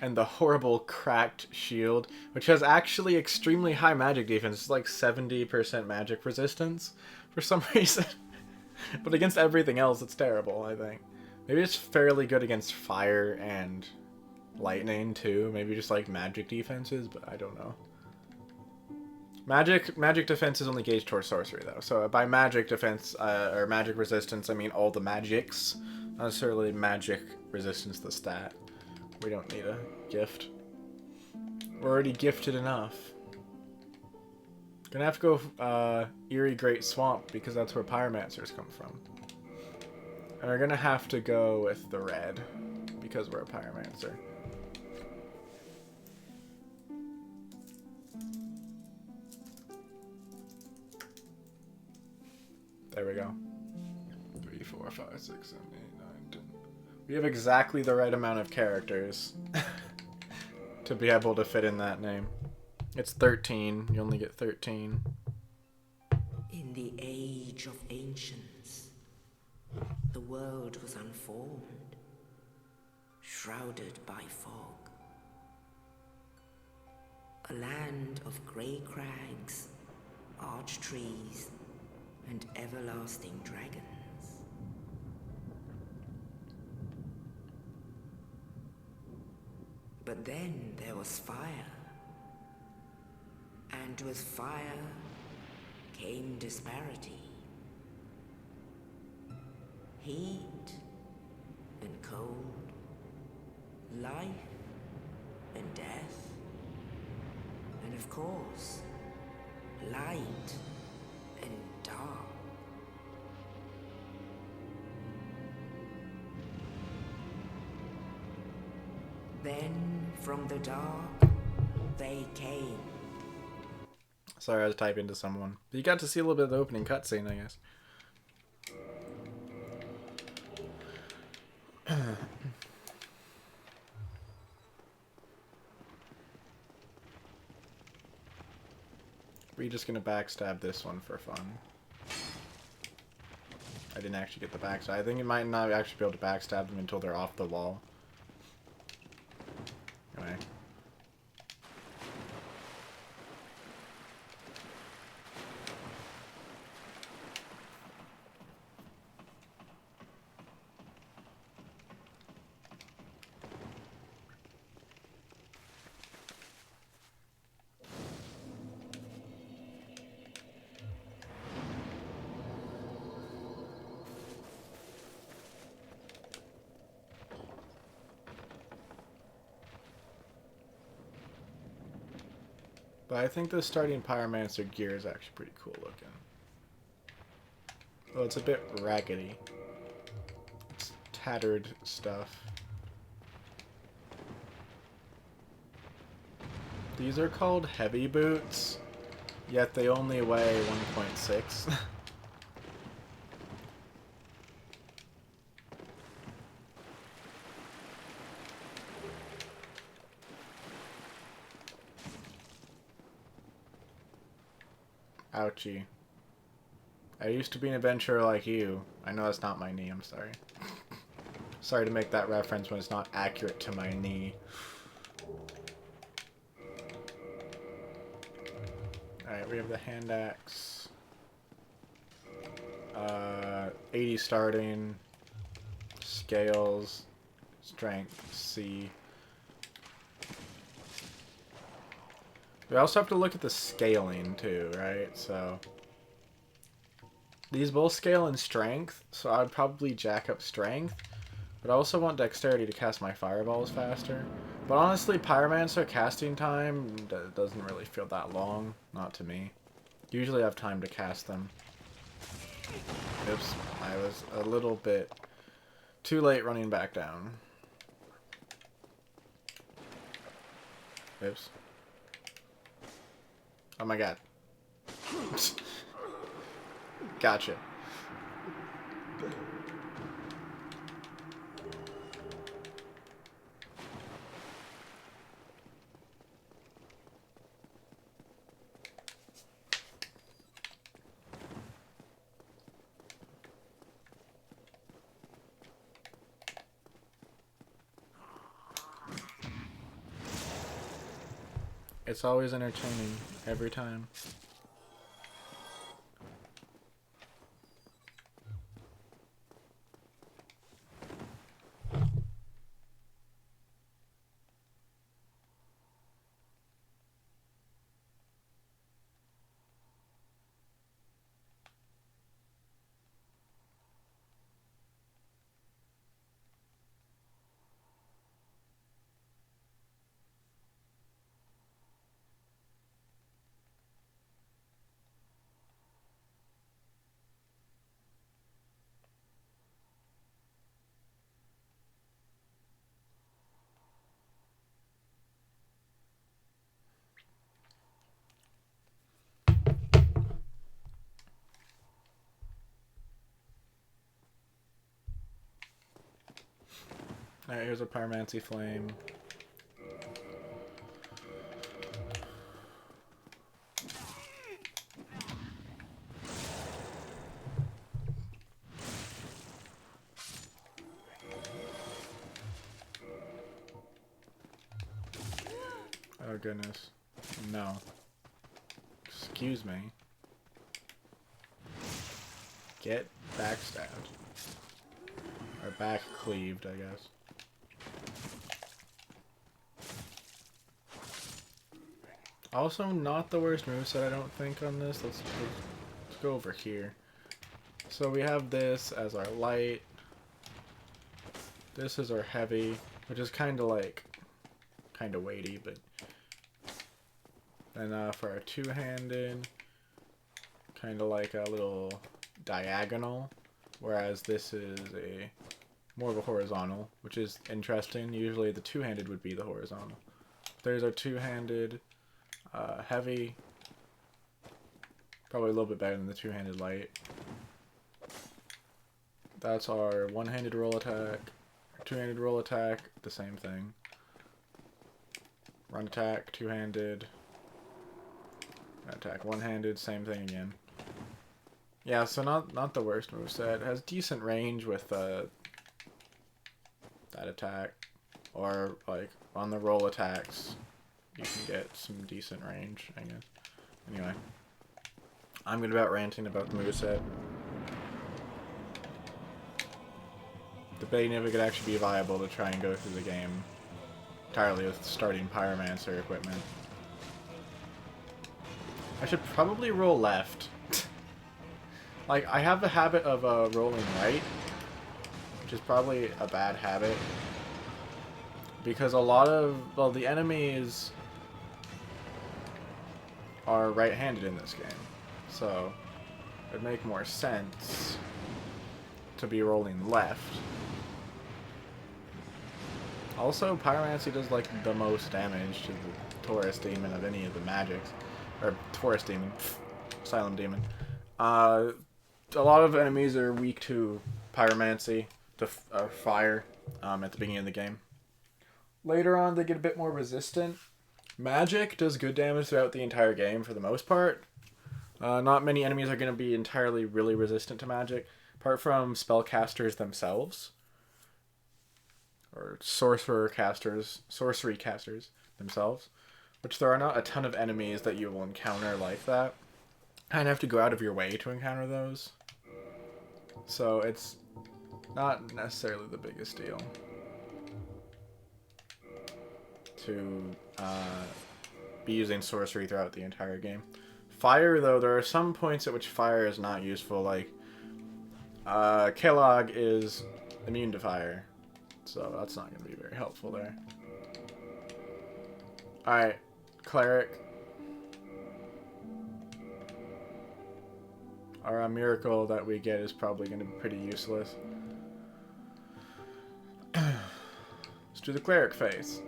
and the horrible cracked shield, which has actually extremely high magic defense. It's like 70% magic resistance for some reason. But against everything else, it's terrible, I think. Maybe it's fairly good against fire and lightning too. Maybe just like magic defenses, but I don't know. Magic defense is only gauged towards sorcery though. So by magic defense or magic resistance, I mean all the magics, not necessarily magic resistance the stat. We don't need a gift. We're already gifted enough. Gonna have to go Eerie Great Swamp because that's where Pyromancers come from. And we're gonna have to go with the red because we're a Pyromancer. There we go. 3, 4, 5, 6, 7, 8, 9, 10. We have exactly the right amount of characters to be able to fit in that name. It's 13. You only get 13. In the age of ancients, the world was unformed, shrouded by fog. A land of grey crags, arch trees, and everlasting dragons. But then there was fire, and with fire came disparity. Heat and cold, life and death, and of course, light and dark. Then from the dark they came. Sorry, I was typing to someone. But you got to see a little bit of the opening cutscene, I guess. We're just gonna backstab this one for fun. I didn't actually get the backstab. I think you might not actually be able to backstab them until they're off the wall. Anyway. But I think the starting Pyromancer gear is actually pretty cool looking. Well, it's a bit raggedy. It's tattered stuff. These are called heavy boots, yet they only weigh 1.6. Ouchie. I used to be an adventurer like you. I know that's not my knee, I'm sorry. Sorry to make that reference when it's not accurate to my knee. Alright, we have the hand axe. 80 starting. Scales. Strength C. We also have to look at the scaling too, right? So these both scale in strength, so I'd probably jack up strength. But I also want dexterity to cast my fireballs faster. But honestly, Pyromancer casting time doesn't really feel that long. Not to me. Usually I have time to cast them. Oops, I was a little bit too late running back down. Oops. Oh my god. Gotcha. It's always entertaining, every time. Alright, here's a Pyromancy Flame. Oh goodness. No. Excuse me. Get backstabbed. Or back cleaved, I guess. Also, not the worst moveset, I don't think, on this. Let's go over here. So we have this as our light. This is our heavy, which is kind of like, kind of weighty, but. And for our two-handed, kind of like a little diagonal, whereas this is a more of a horizontal, which is interesting. Usually the two-handed would be the horizontal. There's our two-handed. Heavy, probably a little bit better than the two-handed light. That's our one-handed roll attack, two-handed roll attack, the same thing. Run attack, two-handed, attack one-handed, same thing again. Yeah, so not the worst moveset. It has decent range with that attack, or like on the roll attacks. You can get some decent range, I guess. Anyway. I'm good about ranting about the moveset. Debating if it could actually be viable to try and go through the game entirely with starting Pyromancer equipment. I should probably roll left. Like, I have the habit of rolling right, which is probably a bad habit. Because a lot of, well, the enemies are right-handed in this game, so it'd make more sense to be rolling left. Also, Pyromancy does like the most damage to the Taurus demon of any of the magics. Or Taurus demon. Asylum demon. A lot of enemies are weak to Pyromancy, to fire, at the beginning of the game. Later on, they get a bit more resistant. Magic does good damage throughout the entire game for the most part. Not many enemies are going to be entirely really resistant to magic, apart from spellcasters themselves. Or sorcery casters themselves. Which there are not a ton of enemies that you will encounter like that. Kind of have to go out of your way to encounter those. So it's not necessarily the biggest deal to be using sorcery throughout the entire game. Fire, though, there are some points at which fire is not useful, like Kellogg is immune to fire, so that's not going to be very helpful there. Alright, Cleric. Our miracle that we get is probably going to be pretty useless. Let's do the Cleric phase.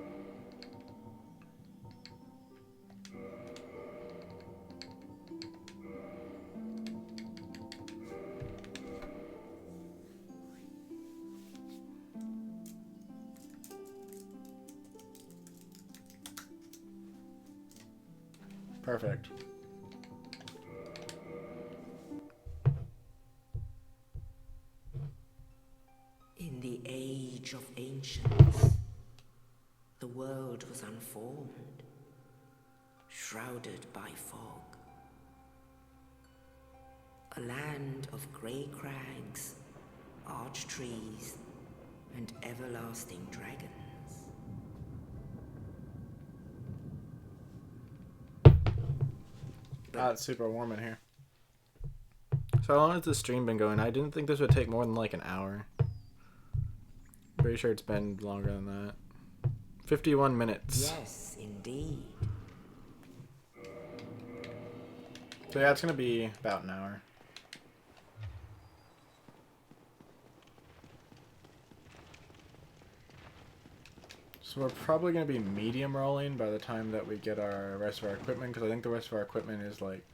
Perfect. In the age of ancients, the world was unformed, shrouded by fog. A land of grey crags, arch trees, and everlasting dragons. It's super warm in here. So how long has this stream been going? I didn't think this would take more than like an hour. Pretty sure it's been longer than that. 51 minutes. Yes, indeed. So yeah, it's going to be about an hour. So we're probably going to be medium rolling by the time that we get our rest of our equipment, because I think the rest of our equipment is like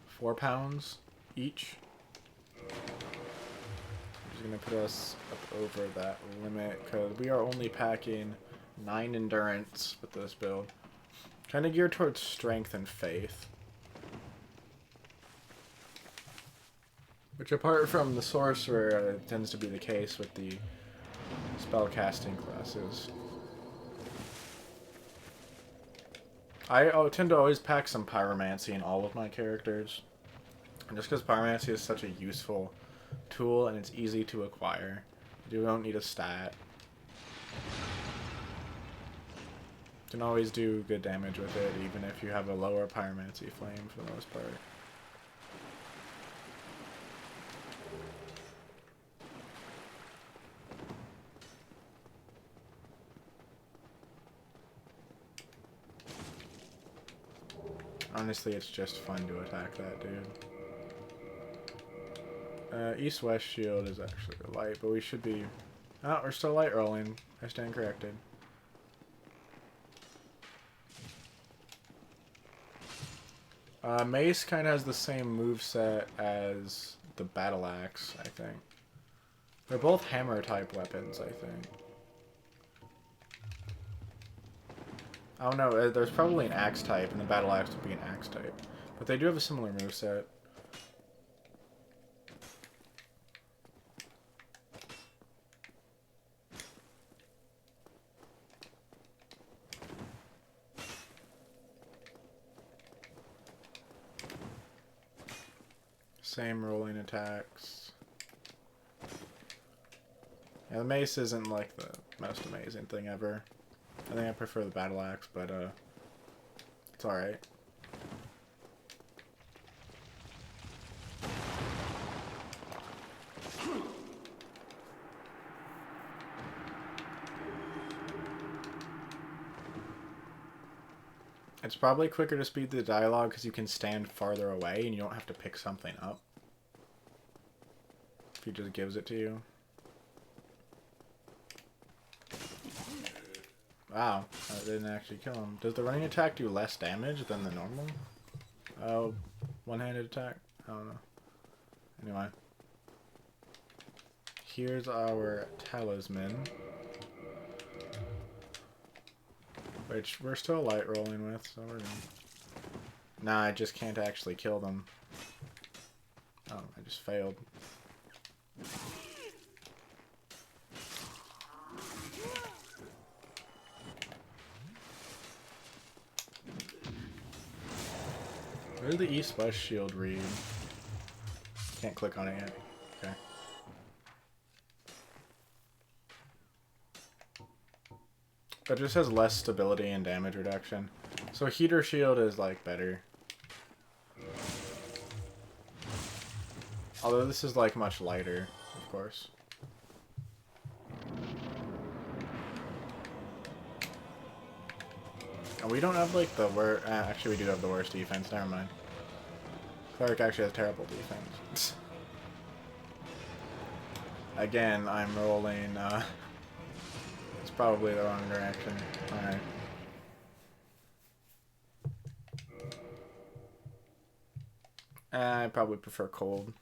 4 pounds each. Which is going to put us up over that limit, because we are only packing 9 endurance with this build. Kind of geared towards strength and faith. Which, apart from the Sorcerer, tends to be the case with the spellcasting classes. I tend to always pack some Pyromancy in all of my characters. And just because Pyromancy is such a useful tool and it's easy to acquire. You don't need a stat. You can always do good damage with it, even if you have a lower Pyromancy flame for the most part. Honestly, it's just fun to attack that dude. East-west shield is actually light, but we should be... Oh, we're still light rolling. I stand corrected. Mace kind of has the same moveset as the Battle Axe, I think. They're both hammer-type weapons, I think. I don't know, there's probably an axe type, and the battle axe would be an axe type. But they do have a similar moveset. Same rolling attacks. Yeah, the mace isn't like the most amazing thing ever. I think I prefer the battle axe, but it's alright. It's probably quicker to speed the dialogue because you can stand farther away and you don't have to pick something up. If he just gives it to you. Wow, that didn't actually kill him. Does the running attack do less damage than the normal? Oh, one-handed attack? I don't know. Anyway. Here's our talisman. Which we're still light rolling with, so we're good. Nah, I just can't actually kill them. Oh, I just failed. Where did the East West shield read? Can't click on it yet. Okay. It just has less stability and damage reduction. So heater shield is like better. Although this is like much lighter, of course. And we don't have like the worst. Actually, we do have the worst defense. Never mind. Cleric actually has terrible defense. Again, I'm rolling. It's probably the wrong direction. Alright. I probably prefer cold.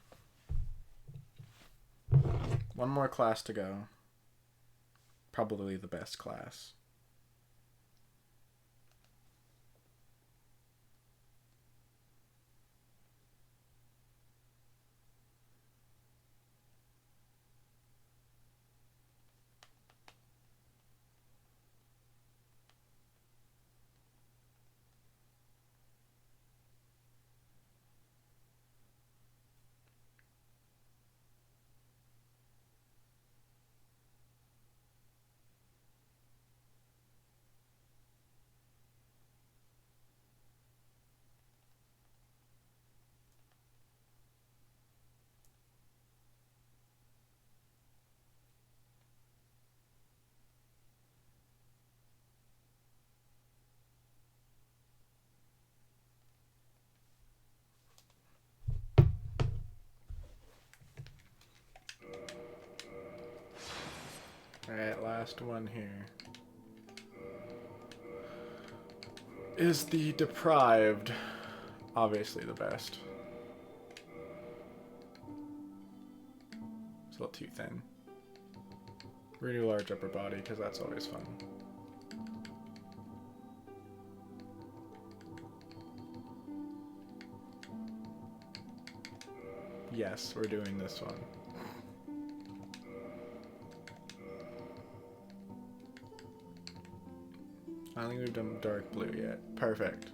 One more class to go. Probably the best class. Alright, last one here. Is the Deprived. Obviously the best. It's a little too thin. We're gonna do large upper body because that's always fun. Yes, we're doing this one. I don't think we've done dark blue yet. Perfect.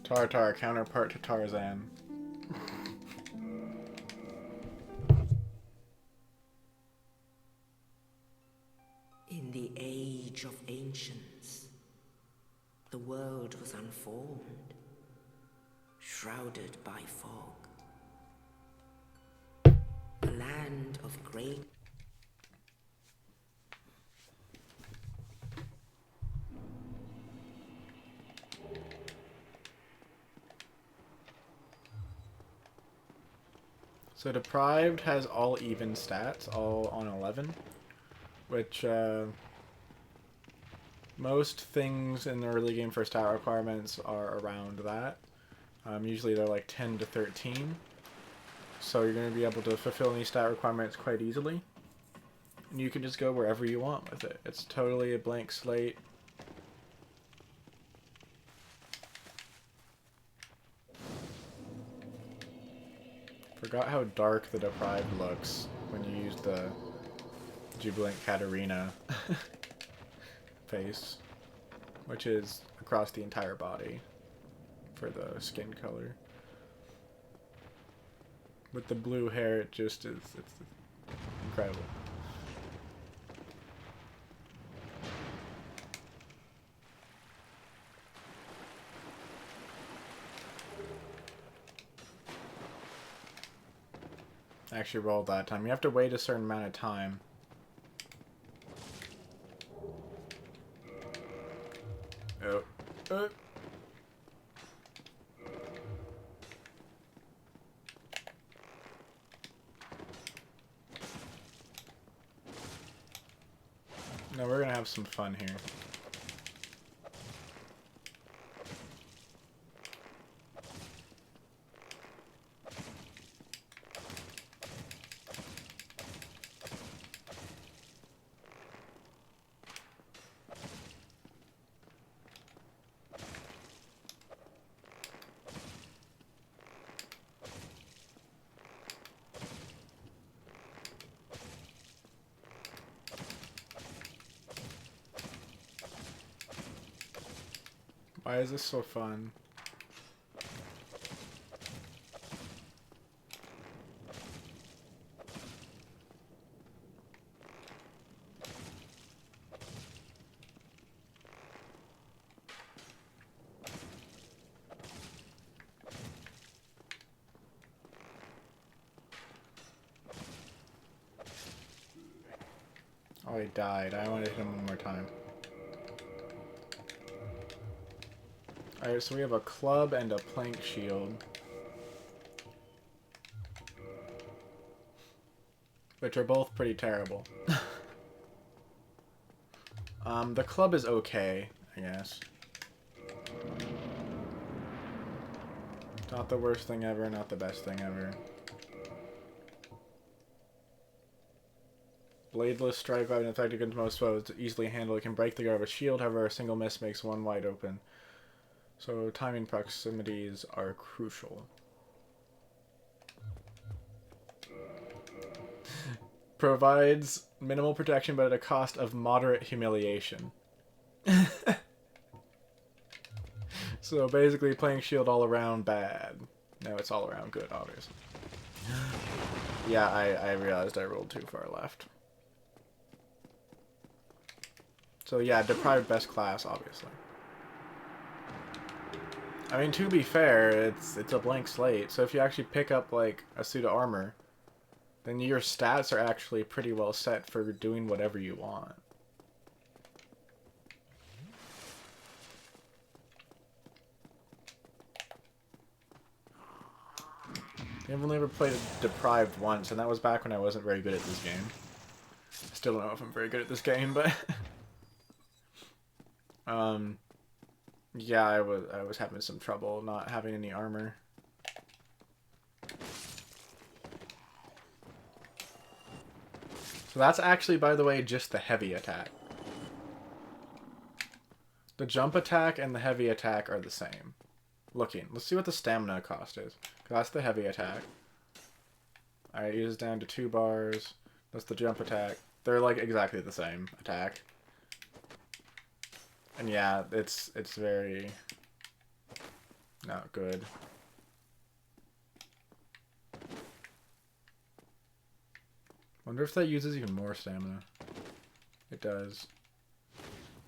Tartar, counterpart to Tarzan. In the age of ancients, the world was unformed, shrouded by fog. A land of great So Deprived has all even stats, all on 11, which most things in the early game for stat requirements are around that. Usually they're like 10 to 13, so you're going to be able to fulfill these stat requirements quite easily. And you can just go wherever you want with it. It's totally a blank slate. Forgot how dark the Deprived looks when you use the Jubilant Katarina face, which is across the entire body for the skin color. With the blue hair, it just is, it's incredible. I actually rolled that time. You have to wait a certain amount of time. Oh. No, we're gonna have some fun here. Why is this so fun? Oh, he died. I want to hit him one more time. Alright, so we have a club and a plank shield. Which are both pretty terrible. The club is okay, I guess. Not the worst thing ever, not the best thing ever. Bladeless strike weapon effective against most foes. Easily handled. It can break the guard of a shield, however a single miss makes one wide open. So timing proximities are crucial. Provides minimal protection but at a cost of moderate humiliation. So basically playing shield all around bad. No, it's all around good, obviously. Yeah, I realized I rolled too far left. So yeah, Deprived best class, obviously. I mean, to be fair, it's a blank slate, so if you actually pick up, like, a suit of armor, then your stats are actually pretty well set for doing whatever you want. I've only ever played Deprived once, and that was back when I wasn't very good at this game. I still don't know if I'm very good at this game, but... yeah, I was having some trouble not having any armor. So that's actually, by the way, just the heavy attack. The jump attack and the heavy attack are the same. Looking. Let's see what the stamina cost is. That's the heavy attack. Alright, it uses down to 2 bars. That's the jump attack. They're like exactly the same attack. And yeah, it's very not good. Wonder if that uses even more stamina. It does.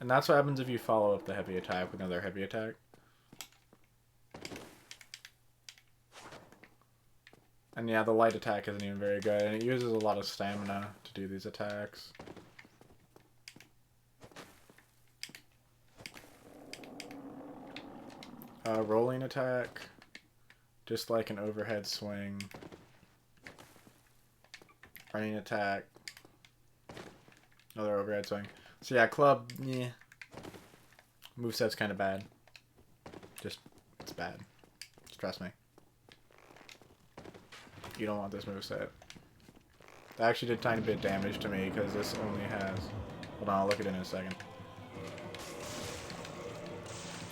And that's what happens if you follow up the heavy attack with another heavy attack. And yeah, the light attack isn't even very good, and it uses a lot of stamina to do these attacks. Rolling attack, just like an overhead swing. Running attack, another overhead swing. So yeah, club, yeah. Moveset's kind of bad. It's bad. Just trust me. You don't want this moveset. That actually did a tiny bit of damage to me because this only has... Hold on, I'll look at it in a second.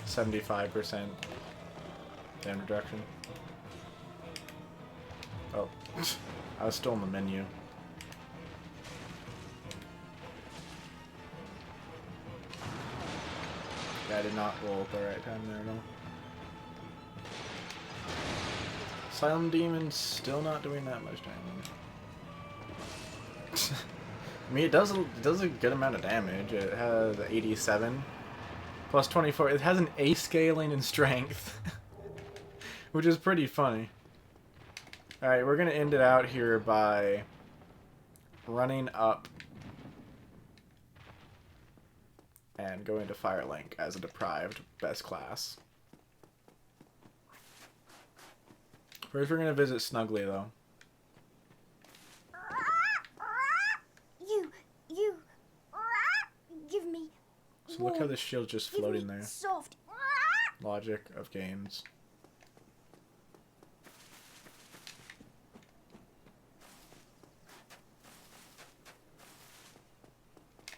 75% damage reduction. Oh, I was still in the menu. Yeah, I did not roll at the right time there, no. Asylum Demon's still not doing that much damage. I mean, it does a good amount of damage. It has 87 plus 24. It has an A scaling in strength, which is pretty funny. All right, we're gonna end it out here by running up and going to Firelink as a Deprived best class. First, we're gonna visit Snuggly, though. So look how this shield's just floating there. Soft. Logic of games.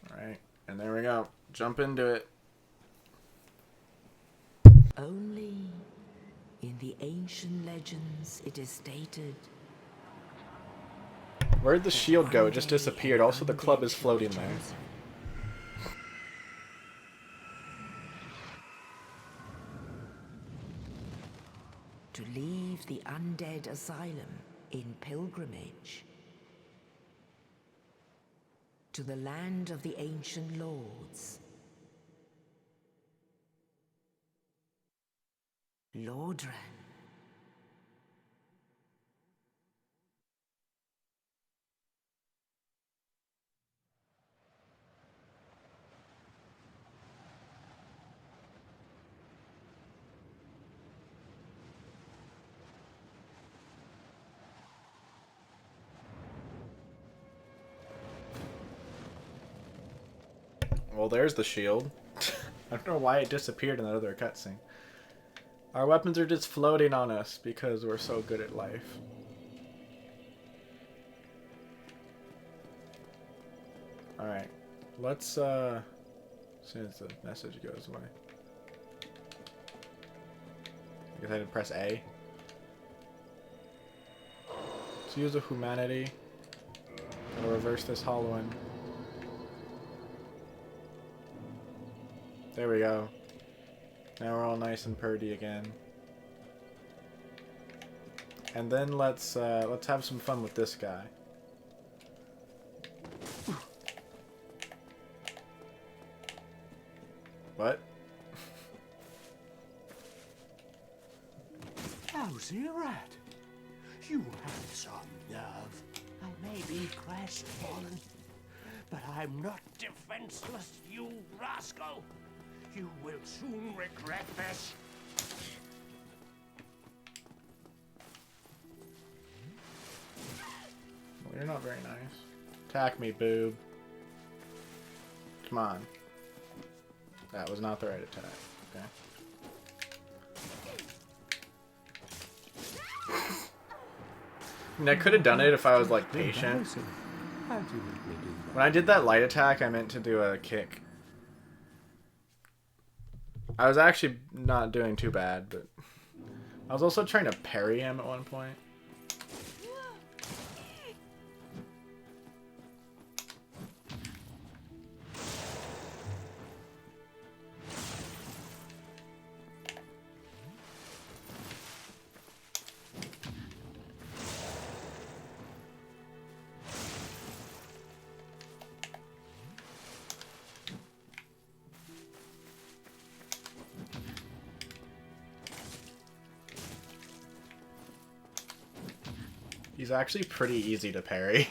Alright, and there we go. Jump into it. Only in the ancient legends it is stated. Where'd the shield go? It just disappeared. Also, the club is floating there. To leave the undead asylum in pilgrimage to the land of the ancient lords. Lordran. Well, there's the shield. I don't know why it disappeared in that other cutscene. Our weapons are just floating on us because we're so good at life. Alright. Let's, as soon as the message goes away. I guess I did press A. Let's use a humanity. I'll reverse this hollowing. There we go. Now we're all nice and purdy again. And then let's have some fun with this guy. What? Lousy rat. You have some nerve. I may be crestfallen, but I'm not defenseless, you rascal. You will soon regret this. Well, you're not very nice. Attack me, boob. Come on. That was not the right attack. Okay. I mean, I could have done it if I was, like, patient. When I did that light attack, I meant to do a kick. I was actually not doing too bad, but I was also trying to parry him at one point. He's actually pretty easy to parry.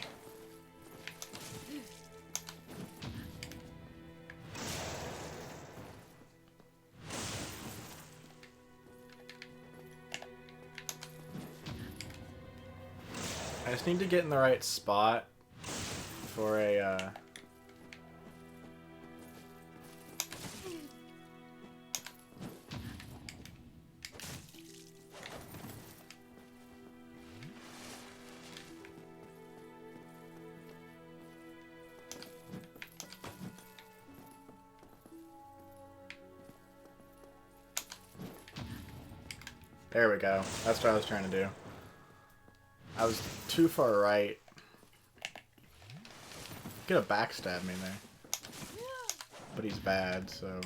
I just need to get in the right spot for a, There we go. That's what I was trying to do. I was too far right. Could have backstabbed me there. But he's bad, so...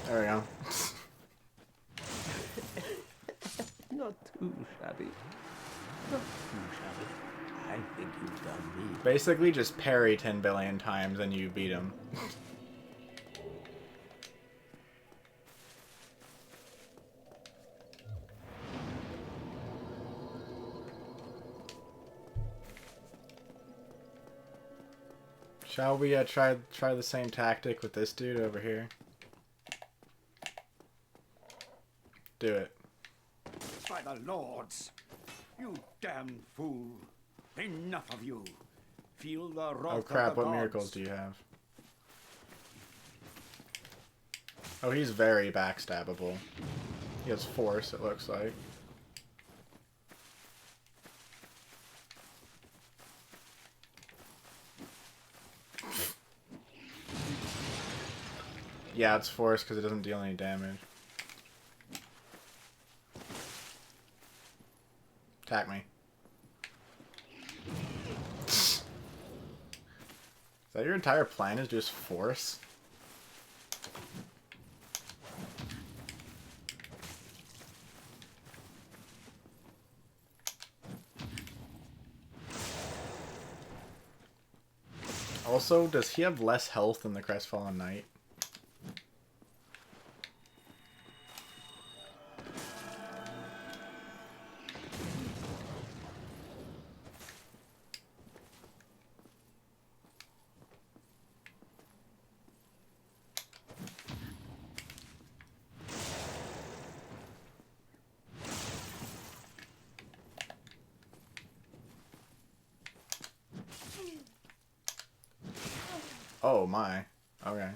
There we go. Not too shabby. Not too shabby. I think you've done me. Basically just parry 10 billion times and you beat him. Shall we try the same tactic with this dude over here? Do it. By the lords! You damn fool! Enough of you! Feel the wrath Oh crap, of the what gods. miracles do you have? Oh, he's very backstabbable. He has force, it looks like. Yeah, it's force because it doesn't deal any damage. Attack me. Is that your entire plan, is just force? Also, does he have less health than the Crestfallen Knight? Oh my. Okay.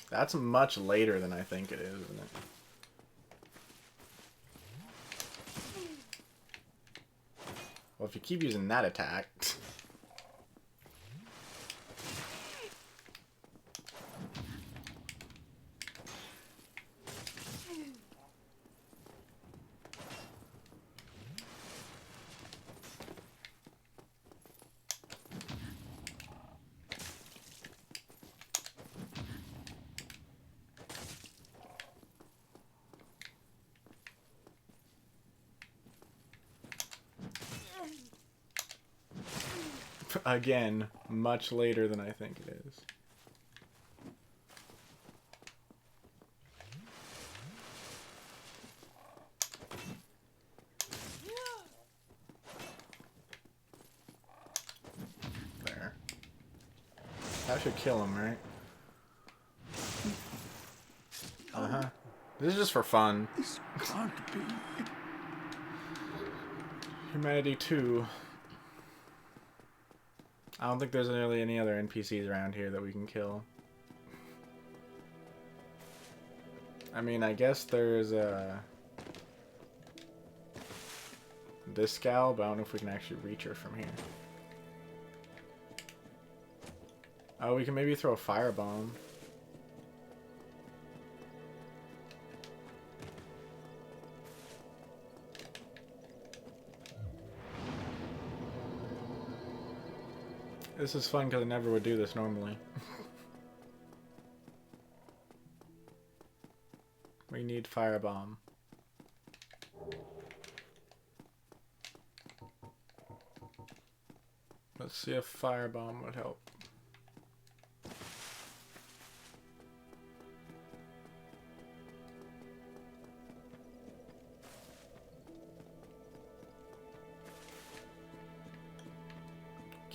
That's much later than I think it is, isn't it? Well, if you keep using that attack... Again, much later than I think it is. There. That should kill him, right? Uh-huh. This is just for fun. This can't be. Humanity 2. I don't think there's really any other NPCs around here that we can kill. I mean, I guess there's this gal, but I don't know if we can actually reach her from here. Oh, we can maybe throw a firebomb. This is fun because I never would do this normally. We need firebomb. Let's see if firebomb would help.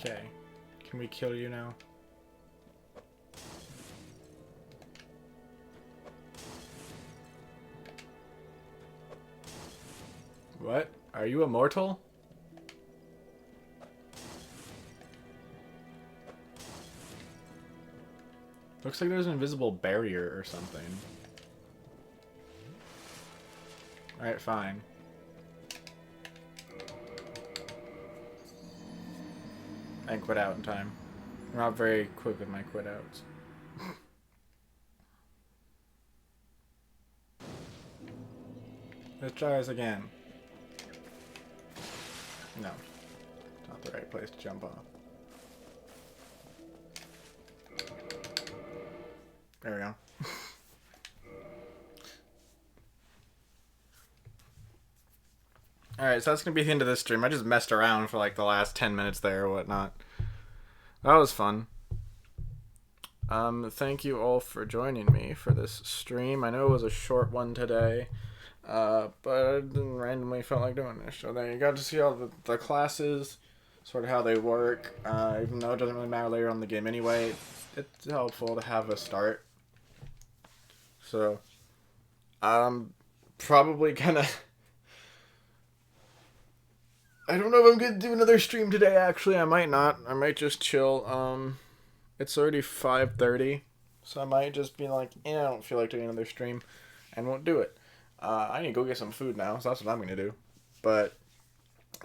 Okay. Can we kill you now? What? Are you immortal? Looks like there's an invisible barrier or something. Alright, fine. I can quit out in time. I'm not very quick with my quit outs. Let's try this again. No. It's not the right place to jump off. There we go. Alright, so that's going to be the end of this stream. I just messed around for like the last 10 minutes there or whatnot. That was fun. Thank you all for joining me for this stream. I know it was a short one today, but I randomly felt like doing this. So there you got to see all the classes. sort of how they work. Even though it doesn't really matter later on in the game anyway, it's helpful to have a start. So, I'm probably gonna... I don't know if I'm gonna do another stream today, actually. I might not. I might just chill. It's already 5:30, so I might just be like, I don't feel like doing another stream, and won't do it. I need to go get some food now, so that's what I'm gonna do. But,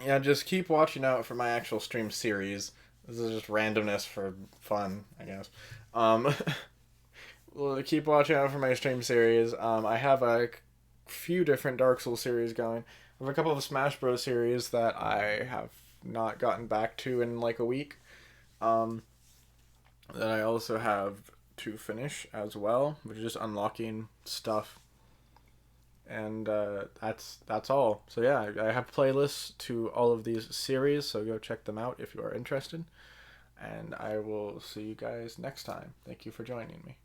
yeah, just keep watching out for my actual stream series. This is just randomness for fun, I guess. Well, keep watching out for my stream series. I have a few different Dark Souls series going. I have a couple of Smash Bros. Series that I have not gotten back to in like a week. That I also have to finish as well, which is just unlocking stuff. And that's all. So yeah, I have playlists to all of these series, so go check them out if you are interested. And I will see you guys next time. Thank you for joining me.